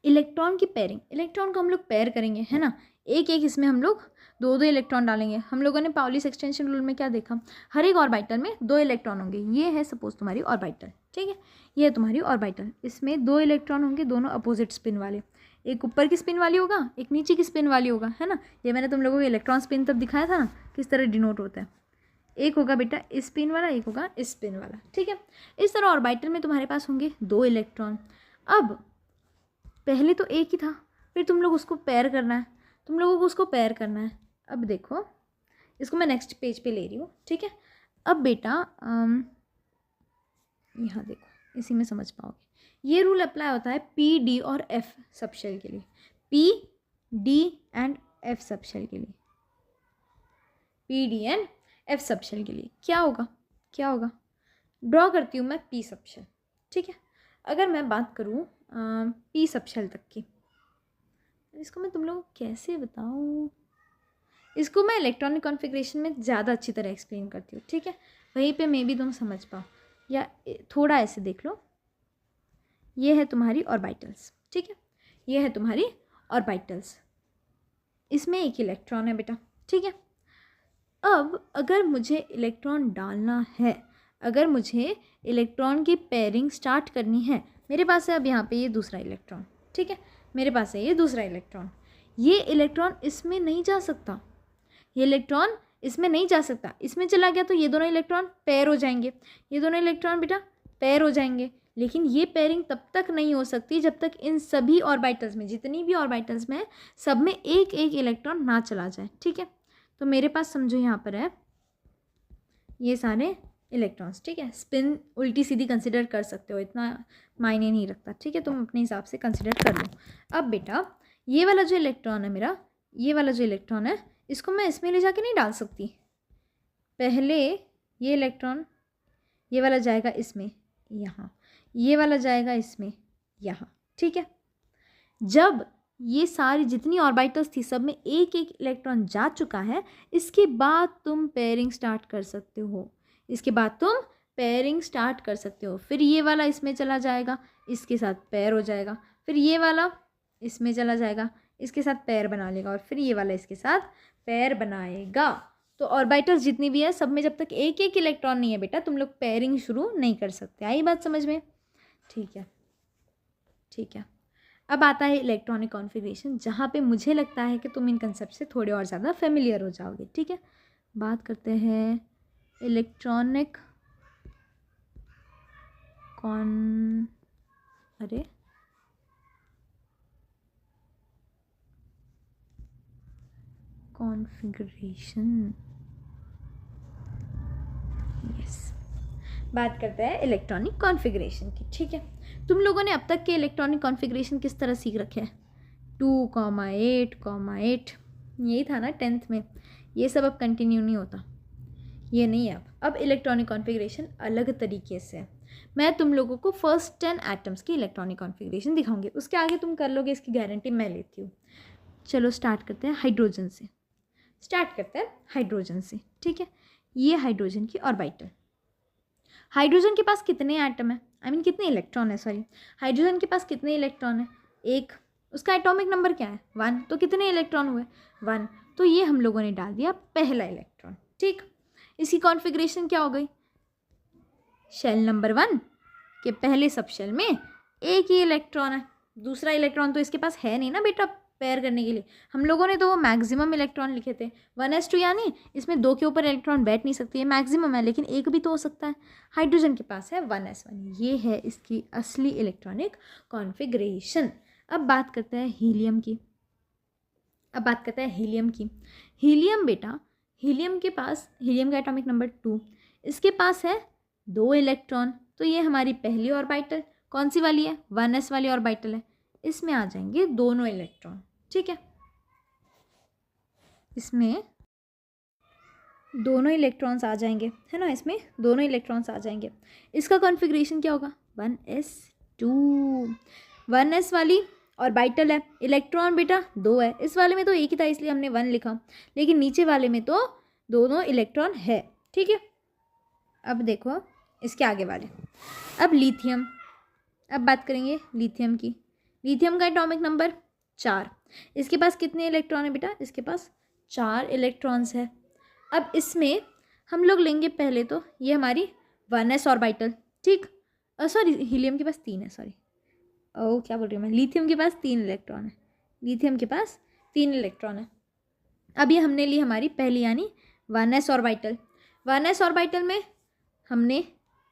Electron की पेयरिंग, इलेक्ट्रॉन को हम लोग पेयर करेंगे, है ना। एक एक इसमें हम लोग 2 इलेक्ट्रॉन डालेंगे। हम लोगों ने पाउलीस एक्सटेंशन रूल में क्या देखा, हर एक ऑर्बिटल में 2 इलेक्ट्रॉन होंगे। ये है सपोज तुम्हारी ऑर्बिटल, ठीक है, ये है तुम्हारी ऑर्बिटल। इसमें 2 इलेक्ट्रॉन होंगे, दोनों अपोजिट स्पिन वाले। एक ऊपर की स्पिन वाली होगा, एक नीचे की स्पिन वाली होगा, है ना। ये मैंने तुम लोगों को इलेक्ट्रॉन स्पिन तब दिखाया था ना, किस तरह डिनोट होता है। एक होगा बेटा इस स्पिन वाला, एक होगा इस स्पिन वाला। ठीक है, इस तरह ऑर्बिटल में तुम्हारे पास होंगे 2 इलेक्ट्रॉन। अब पहले तो एक ही था, फिर तुम लोग उसको पेयर करना है, तुम लोगों को उसको पेयर करना है। अब देखो, इसको मैं नेक्स्ट पेज पे ले रही हूँ। ठीक है, अब बेटा यहाँ देखो, इसी में समझ पाओगे। ये रूल अप्लाई होता है पी, डी और एफ सब शेल के लिए। P, d and f subshell के लिए, p, d and f subshell के लिए क्या होगा, क्या होगा। ड्रॉ करती हूँ मैं पी सब शेल। ठीक है, अगर मैं बात करूँ पी सब शेल तक की, इसको मैं तुम लोगों को कैसे बताऊँ, इसको मैं इलेक्ट्रॉनिक कॉन्फ़िगरेशन में ज़्यादा अच्छी तरह एक्सप्लेन करती हूँ। ठीक है, वहीं पे मे भी तुम समझ पाओ, या थोड़ा ऐसे देख लो। ये है तुम्हारी ऑर्बिटल्स, ठीक है, ये है तुम्हारी ऑर्बिटल्स, इसमें एक इलेक्ट्रॉन है बेटा। ठीक है, अब अगर मुझे इलेक्ट्रॉन डालना है, अगर मुझे इलेक्ट्रॉन की पेयरिंग स्टार्ट करनी है, मेरे पास है अब यहाँ पे ये दूसरा इलेक्ट्रॉन। ठीक है, मेरे पास है ये दूसरा इलेक्ट्रॉन। ये इलेक्ट्रॉन इसमें नहीं जा सकता, ये इलेक्ट्रॉन इसमें नहीं जा सकता। इसमें चला गया तो ये दोनों इलेक्ट्रॉन पेयर हो जाएंगे, ये दोनों इलेक्ट्रॉन बेटा पेयर हो जाएंगे। लेकिन ये पेयरिंग तब तक नहीं हो सकती जब तक इन सभी ऑर्बिटल्स में, जितनी भी ऑर्बिटल्स में है, सब में एक एक इलेक्ट्रॉन ना चला जाए। ठीक है, तो मेरे पास समझो यहाँ पर है ये सारे इलेक्ट्रॉन्स। ठीक है, स्पिन उल्टी सीधी कंसिडर कर सकते हो, इतना मायने नहीं रखता। ठीक है, तुम अपने हिसाब से कंसिडर कर लो। अब बेटा ये वाला जो इलेक्ट्रॉन है मेरा, ये वाला जो इलेक्ट्रॉन है, इसको मैं इसमें ले जाके नहीं डाल सकती। पहले ये इलेक्ट्रॉन, ये वाला जाएगा इसमें यहाँ, ये वाला जाएगा इसमें यहाँ। ठीक है, जब ये सारी जितनी ऑर्बिटल्स थी सब में एक एक इलेक्ट्रॉन जा चुका है, इसके बाद तुम पेयरिंग स्टार्ट कर सकते हो, इसके बाद तुम पेयरिंग स्टार्ट कर सकते हो। फिर ये वाला इसमें चला जाएगा, इसके साथ पेयर हो जाएगा, फिर ये वाला इसमें चला जाएगा, इसके साथ पेयर बना लेगा, और फिर ये वाला इसके साथ पेयर बनाएगा। तो ऑर्बिटल्स जितनी भी है सब में जब तक एक एक इलेक्ट्रॉन नहीं है बेटा, तुम लोग पेयरिंग शुरू नहीं कर सकते। आई बात समझ में? ठीक है, ठीक है। अब आता है इलेक्ट्रॉनिक कॉन्फ़िगरेशन, जहाँ पे मुझे लगता है कि तुम इन कंसेप्ट से थोड़े और ज़्यादा फेमिलियर हो जाओगे। ठीक है, बात करते हैं इलेक्ट्रॉनिक कॉन्फ़िगरेशन। यस, बात करते हैं इलेक्ट्रॉनिक कॉन्फ़िगरेशन की। ठीक है, तुम लोगों ने अब तक के इलेक्ट्रॉनिक कॉन्फ़िगरेशन किस तरह सीख रखे हैं? 2,8,8 यही था ना 10th में। ये सब अब कंटिन्यू नहीं होता, ये नहीं है। अब इलेक्ट्रॉनिक कॉन्फ़िगरेशन अलग तरीके से है। मैं तुम लोगों को फर्स्ट 10 एटम्स की इलेक्ट्रॉनिक कॉन्फ़िगरेशन दिखाऊंगी, उसके आगे तुम कर लोगे, इसकी गारंटी मैं लेती हूँ। चलो स्टार्ट करते हैं हाइड्रोजन से, स्टार्ट करते हैं हाइड्रोजन से। ठीक है, ये हाइड्रोजन की ऑर्बिटल। हाइड्रोजन के पास कितने एटम है, आई मीन कितने इलेक्ट्रॉन है, सॉरी, हाइड्रोजन के पास कितने इलेक्ट्रॉन है, एक। उसका एटॉमिक नंबर क्या है, 1, तो कितने इलेक्ट्रॉन हुए, 1, तो ये हम लोगों ने डाल दिया पहला इलेक्ट्रॉन। ठीक, इसकी कॉन्फ़िगरेशन क्या हो गई, शेल नंबर 1 के पहले सब शेल में एक ही इलेक्ट्रॉन है, दूसरा इलेक्ट्रॉन तो इसके पास है नहीं ना बेटा पेयर करने के लिए। हम लोगों ने तो वो मैक्सिमम इलेक्ट्रॉन लिखे थे 1s2, यानी इसमें 2 के ऊपर इलेक्ट्रॉन बैठ नहीं सकती है, मैक्सिमम है, लेकिन एक भी तो हो सकता है। हाइड्रोजन के पास है 1s1, ये है इसकी असली इलेक्ट्रॉनिक कॉन्फ़िगरेशन। अब बात करते हैं हीलियम की। हीलियम बेटा, हीलियम के पास, हीलियम का एटॉमिक नंबर 2, इसके पास है 2 इलेक्ट्रॉन, तो ये हमारी पहली ऑर्बिटल कौन सी वाली है, 1s वाली ऑर्बिटल है, इसमें आ जाएंगे दोनों इलेक्ट्रॉन। ठीक है, इसमें दोनों इलेक्ट्रॉन्स आ जाएंगे, है ना, इसमें दोनों इलेक्ट्रॉन्स आ जाएंगे। इसका कॉन्फ़िगरेशन क्या होगा, 1s2, 1s वाली ऑर्बिटल है, इलेक्ट्रॉन बेटा 2 है, इस वाले में तो एक ही था इसलिए हमने 1 लिखा, लेकिन नीचे वाले में तो दोनों इलेक्ट्रॉन है। ठीक है, अब देखो इसके आगे वाले, अब लिथियम, अब बात करेंगे लिथियम की। लिथियम का एटॉमिक नंबर 4, इसके पास कितने इलेक्ट्रॉन है बेटा, इसके पास 4 इलेक्ट्रॉन्स है। अब इसमें हम लोग लेंगे पहले तो ये हमारी 1s ऑर्बिटल। ठीक, सॉरी हीलियम के पास 3 है, सॉरी क्या बोल रही हूँ मैं, लिथियम के पास 3 इलेक्ट्रॉन है, लिथियम के पास 3 इलेक्ट्रॉन है। अब ये हमने ली हमारी पहली यानी 1s ऑर्बिटल, 1s ऑर्बिटल में हमने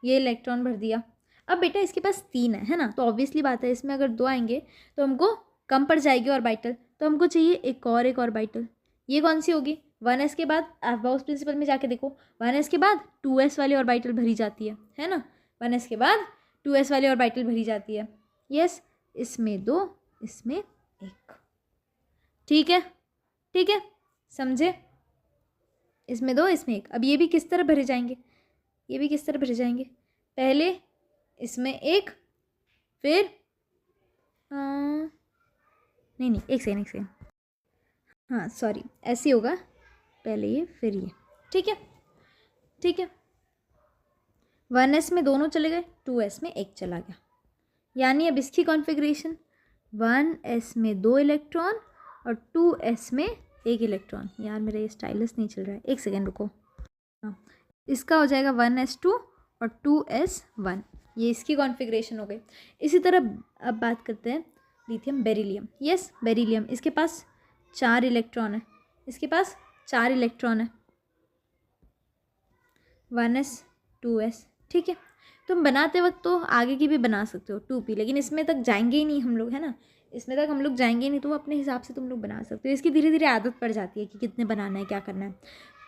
ये इलेक्ट्रॉन भर दिया। अब बेटा इसके पास 3 है ना, तो ऑब्वियसली बात है इसमें अगर 2 आएंगे तो हमको कम पड़ जाएगी ऑर्बिटल, तो हमको चाहिए एक ऑर्बिटल। ये कौन सी होगी, 1s के बाद अबाउट प्रिंसिपल में जाके देखो, 1s के बाद 2s वाली ऑर्बिटल भरी जाती है ना, 1s के बाद 2s वाली ऑर्बिटल भरी जाती है। यस, इसमें 2, इसमें 1। ठीक है, समझे, इसमें 2, इसमें 1। अब ये भी किस तरह भरे जाएंगे, ये भी किस तरह भरे जाएंगे, पहले इसमें 1, फिर नहीं एक सेकेंड, हाँ सॉरी, ऐसे होगा, पहले ये फिर ये। ठीक है, 1s में दोनों चले गए, 2s में 1 चला गया, यानी अब इसकी कॉन्फ़िगरेशन 1s में 2 इलेक्ट्रॉन और 2s में 1 इलेक्ट्रॉन। यार मेरा ये स्टाइलस नहीं चल रहा है, एक सेकेंड रुको, हाँ, इसका हो जाएगा 1s2 और 2s1, ये इसकी कॉन्फ़िगरेशन हो गई। इसी तरह अब बात करते हैं लिथियम बेरिलियम। यस, बेरिलियम, इसके पास 4 इलेक्ट्रॉन है, इसके पास 4 इलेक्ट्रॉन है, 1s 2s। ठीक है, तुम बनाते वक्त तो आगे की भी बना सकते हो 2p, लेकिन इसमें तक जाएंगे ही नहीं हम लोग, है ना, इसमें तक हम लोग जाएंगे ही नहीं, तो अपने हिसाब से तुम लोग बना सकते हो। इसकी धीरे धीरे आदत पड़ जाती है कि कितने बनाना है, क्या करना है।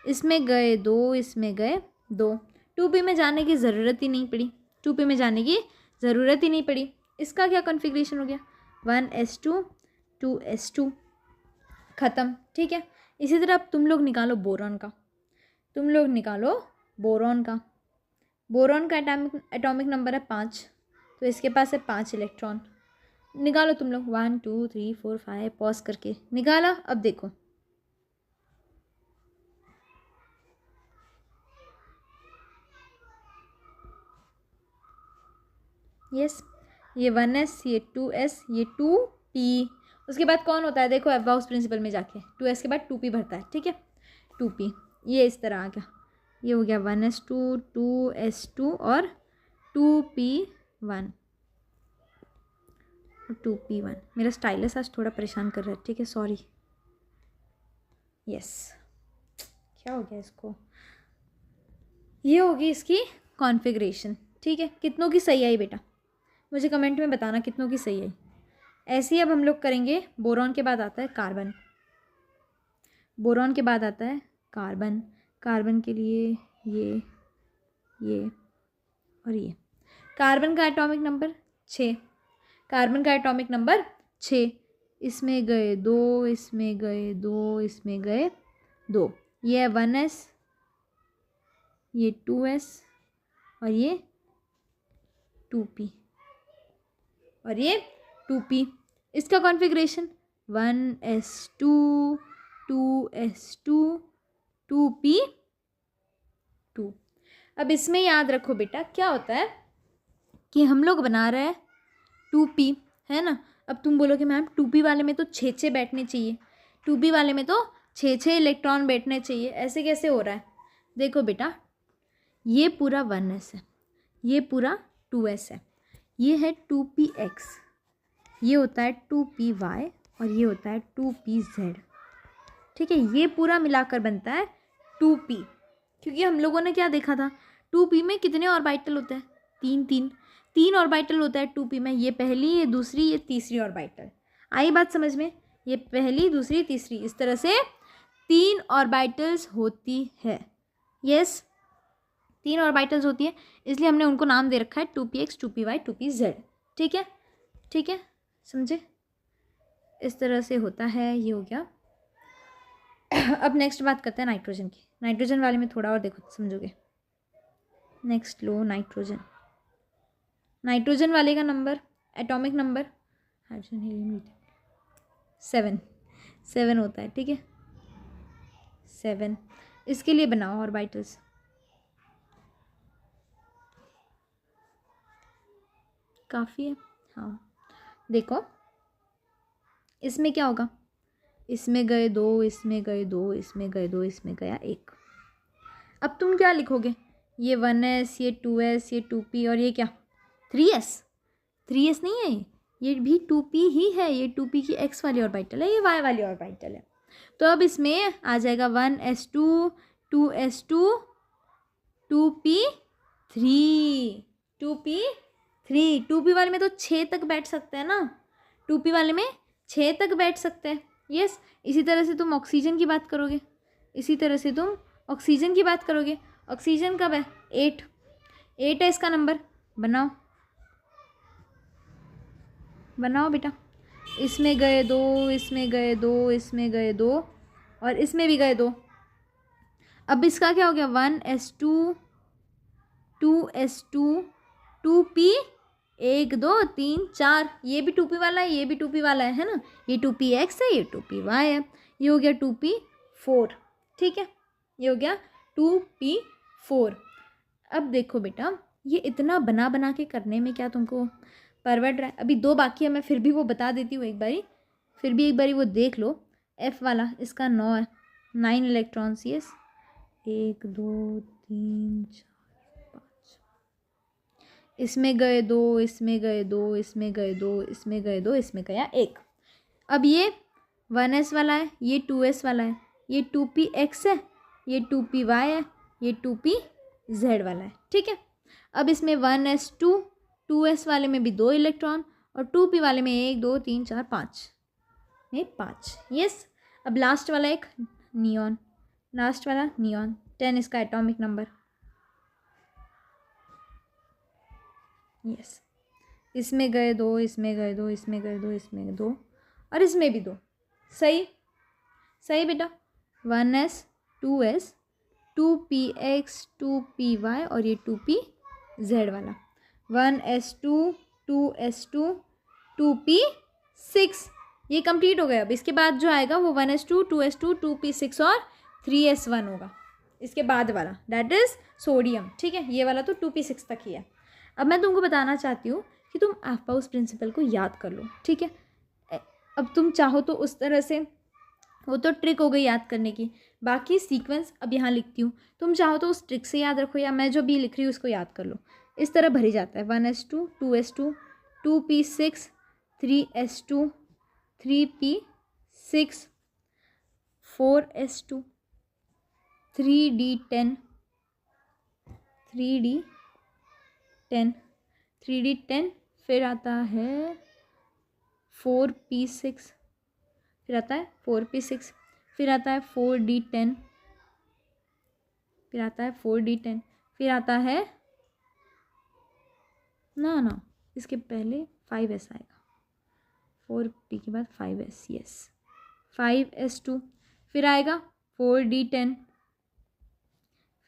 इसमें गए 2, इसमें गए 2, 2p में जाने की ज़रूरत ही नहीं पड़ी, 2p में जाने की ज़रूरत ही नहीं पड़ी। इसका क्या कॉन्फ़िगरेशन हो गया, 1s2 2s2, ख़त्म। ठीक है, इसी तरह अब तुम लोग निकालो बोरॉन का, बोरॉन का एटॉमिक नंबर है 5, तो इसके पास है 5 इलेक्ट्रॉन। निकालो तुम लोग, 1 2 3 4 5, पॉज करके निकाला। अब देखो यस, ये 1s, ये 2s, ये 2p। उसके बाद कौन होता है, देखो एबाउस प्रिंसिपल में जाके 2s के बाद 2p भरता है। ठीक है, 2p, ये इस तरह आ गया, ये हो गया 1s2 2s2 और 2p1 और 2p1। मेरा स्टाइलस आज थोड़ा परेशान कर रहा है, ठीक है, सॉरी। यस, क्या हो गया इसको, ये होगी इसकी कॉन्फ़िगरेशन। ठीक है, कितनों की सही आई बेटा, मुझे कमेंट में बताना कितनों की सही आई। ऐसे ही अब हम लोग करेंगे, बोरॉन के बाद आता है कार्बन, बोरॉन के बाद आता है कार्बन, कार्बन के लिए ये और ये। कार्बन का एटॉमिक नंबर 6, कार्बन का एटॉमिक नंबर 6, इसमें गए 2, इसमें गए 2, इसमें गए 2, ये है 1s, ये 2s और ये 2p और ये 2p। इसका कॉन्फ़िगरेशन 1s2 2s2 2p 2। अब इसमें याद रखो बेटा क्या होता है कि हम लोग बना रहे हैं 2p, है ना। अब तुम बोलोगे मैम 2p वाले में तो 6 बैठने चाहिए, 2p वाले में तो 6 इलेक्ट्रॉन बैठने चाहिए, ऐसे कैसे हो रहा है। देखो बेटा ये पूरा 1s है, ये पूरा 2s है, ये है 2px, ये होता है 2py और ये होता है 2pz। ठीक है, ये पूरा मिलाकर बनता है 2p। क्योंकि हम लोगों ने क्या देखा था 2p में कितने ऑर्बिटल होते हैं, 3 ऑर्बिटल होता है 2p में, ये पहली, ये दूसरी, ये तीसरी ऑर्बिटल। आई बात समझ में, ये पहली, दूसरी, तीसरी, इस तरह से 3 ऑर्बिटल्स होती है। यस 3 ऑर्बिटल्स होती है, इसलिए हमने उनको नाम दे रखा है 2px 2py 2pz। ठीक है, ठीक है, समझे, इस तरह से होता है। ये हो गया। अब नेक्स्ट बात करते हैं नाइट्रोजन की। नाइट्रोजन वाले में थोड़ा और देखो समझोगे। नेक्स्ट लो नाइट्रोजन। नाइट्रोजन वाले का number, atomic number, hydrogen helium lithium 7 होता है। ठीक है 7, इसके लिए बनाओ ऑर्बिटल्स। काफ़ी है। हाँ देखो इसमें क्या होगा, इसमें गए 2, इसमें गए 2, इसमें गए 2, इसमें गया 1। अब तुम क्या लिखोगे, ये 1s, ये 2s, ये 2p और ये क्या 3s। 3s नहीं है, ये भी 2p ही है, ये 2p की x वाली ऑर्बिटल है, ये y वाली ऑर्बिटल है। तो अब इसमें आ जाएगा 1s2 2s2 2p3 2p3। 2p वाले में तो 6 तक बैठ सकते हैं ना, 2p वाले में 6 तक बैठ सकते हैं। यस इसी तरह से तुम ऑक्सीजन की बात करोगे, इसी तरह से तुम ऑक्सीजन की बात करोगे। ऑक्सीजन कब है 8 है इसका नंबर। बनाओ बनाओ बेटा, इसमें गए 2, इसमें गए 2, इसमें गए 2 और इसमें भी गए 2। अब इसका क्या हो गया 1s2 2s2 2p 1 2 3 4, ये भी 2p वाला है, ये भी 2p वाला है ना, ये 2px है, ये 2py है, ये हो गया 2p4। ठीक है ये हो गया 2p4। अब देखो बेटा ये इतना बना बना के करने में क्या तुमको परवड़ रहा है। अभी 2 बाकी है, मैं फिर भी वो बता देती हूँ एक बारी, फिर भी एक बारी वो देख लो। F वाला इसका 9 है, 9 इलेक्ट्रॉन्स। यस 1 2 3 4 5, इसमें गए 2, इसमें गए 2, इसमें गए 2, इसमें गए 2, इसमें गया 1। अब ये 1s वाला है, ये 2s वाला है, ये 2px है, ये 2py है, ये 2pz वाला है। ठीक है अब इसमें 1s2 2s वाले में भी 2 इलेक्ट्रॉन और 2p वाले में 1 2 3 4 5 में 5। यस अब लास्ट वाला एक नियॉन, लास्ट वाला नियॉन 10 इसका एटॉमिक नंबर। यस इसमें गए 2, इसमें गए 2, इसमें गए 2, इसमें गए 2 और इसमें भी 2। सही सही बेटा 1s 2s 2px 2py और ये 2pz वाला 1s2 2s2 2p6। ये कंप्लीट हो गया। अब इसके बाद जो आएगा वो 1s2 2s2 2p6 और 3s1 होगा इसके बाद वाला, दैट इज़ सोडियम। ठीक है ये वाला तो 2p6 तक ही है। अब मैं तुमको बताना चाहती हूँ कि तुम ऑफबाउस प्रिंसिपल को याद कर लो। ठीक है अब तुम चाहो तो उस तरह से, वो तो ट्रिक हो गई याद करने की, बाकी सीक्वेंस अब यहाँ लिखती हूँ, तुम चाहो तो उस ट्रिक से याद रखो या मैं जो भी लिख रही हूँ उसको याद कर लो। इस तरह भरी जाता है 1s2 2s2 2p6 3s2 3p6 4s2 3d10 3d10 3d10 फिर आता है 4p6, फिर आता है 4p6, फिर आता है 4d10, फिर आता है 4d10, फिर आता है ना इसके पहले 5s आएगा, 4p के बाद 5s। यस 5s2, फिर आएगा 4d10,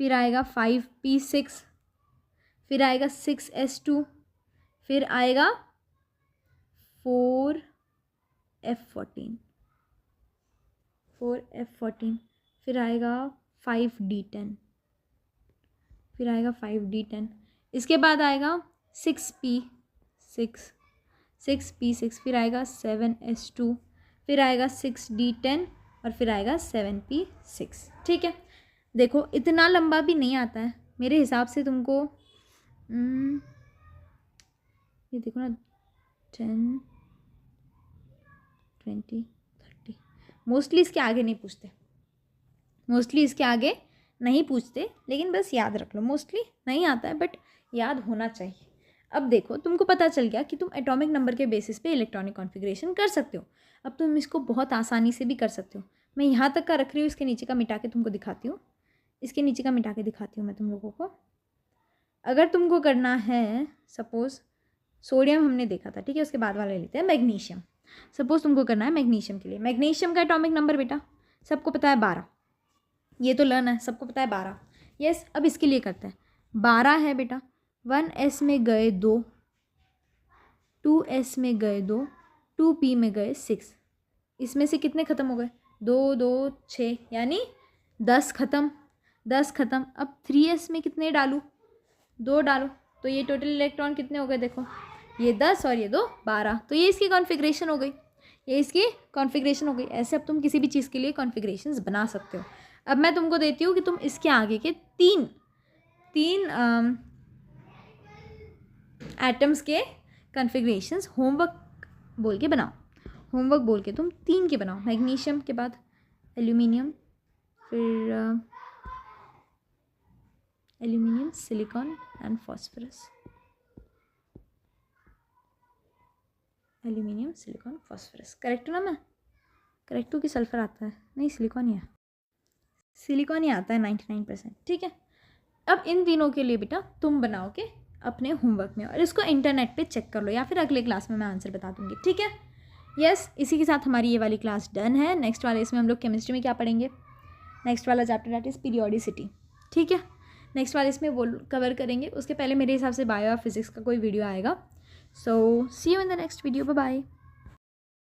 फिर आएगा 5p6, फिर आएगा 6s2, फिर आएगा 4f14, फिर आएगा 5d10, फिर आएगा 5d10, इसके बाद आएगा 6p6, फिर आएगा 7s2, फिर आएगा 6d10 और फिर आएगा 7p6। ठीक है, देखो इतना लंबा भी नहीं आता है मेरे हिसाब से तुमको। ये देखो ना 10 20 30, मोस्टली इसके आगे नहीं पूछते, लेकिन बस याद रख लो, मोस्टली नहीं आता है बट याद होना चाहिए। अब देखो तुमको पता चल गया कि तुम एटॉमिक नंबर के बेसिस पे इलेक्ट्रॉनिक कॉन्फ़िगरेशन कर सकते हो। अब तुम इसको बहुत आसानी से भी कर सकते हो। मैं यहाँ तक का रख रही हूँ, इसके नीचे का मिटा के तुमको दिखाती हूँ, मैं तुम लोगों को। अगर तुमको करना है, सपोज़ सोडियम हमने देखा था, ठीक है, उसके बाद वाला लेते हैं मैग्नीशियम। सपोज़ तुमको करना है मैग्नीशियम के लिए। मैग्नीशियम का एटॉमिक नंबर बेटा सबको पता है 12, ये तो लर्न है, सबको पता है 12। यस, अब इसके लिए करते हैं। 12 है बेटा, 1s में गए 2, 2s में गए 2, 2p में गए 6, इसमें से कितने ख़त्म हो गए? 2 2 6, यानी 10 ख़त्म। अब 3s में कितने डालूँ? 2 डालो, तो ये टोटल इलेक्ट्रॉन कितने हो गए? देखो ये 10 और ये 2 12, तो ये इसकी कॉन्फ़िगरेशन हो गई, ऐसे अब तुम किसी भी चीज़ के लिए कॉन्फ़िगरेशंस बना सकते हो। अब मैं तुमको देती हूँ कि तुम इसके आगे के तीन एटम्स के कॉन्फ़िगरेशंस होमवर्क बोल के तुम 3 के बनाओ। मैग्नीशियम के बाद एल्यूमिनियम, फिर aluminium, silicon and phosphorus. Correct हूँ ना मैं? करेक्ट हूँ कि सल्फर आता है? नहीं, सिलिकॉन ही आता है 99%। ठीक है, अब इन तीनों के लिए बेटा तुम बनाओ के अपने होमवर्क में, और इसको इंटरनेट पे चेक कर लो, या फिर अगले क्लास में मैं आंसर बता दूँगी। ठीक है, यस, इसी के साथ हमारी ये वाली क्लास डन है। नेक्स्ट वाले इसमें हम लोग केमिस्ट्री में क्या पढ़ेंगे? नेक्स्ट वाला चैप्टर दैट इज़ पीरियोडिसिटी। ठीक है, नेक्स्ट वाले इसमें वो कवर करेंगे। उसके पहले मेरे हिसाब से बायो और फिजिक्स का कोई वीडियो आएगा। So see you in the next video, bye bye.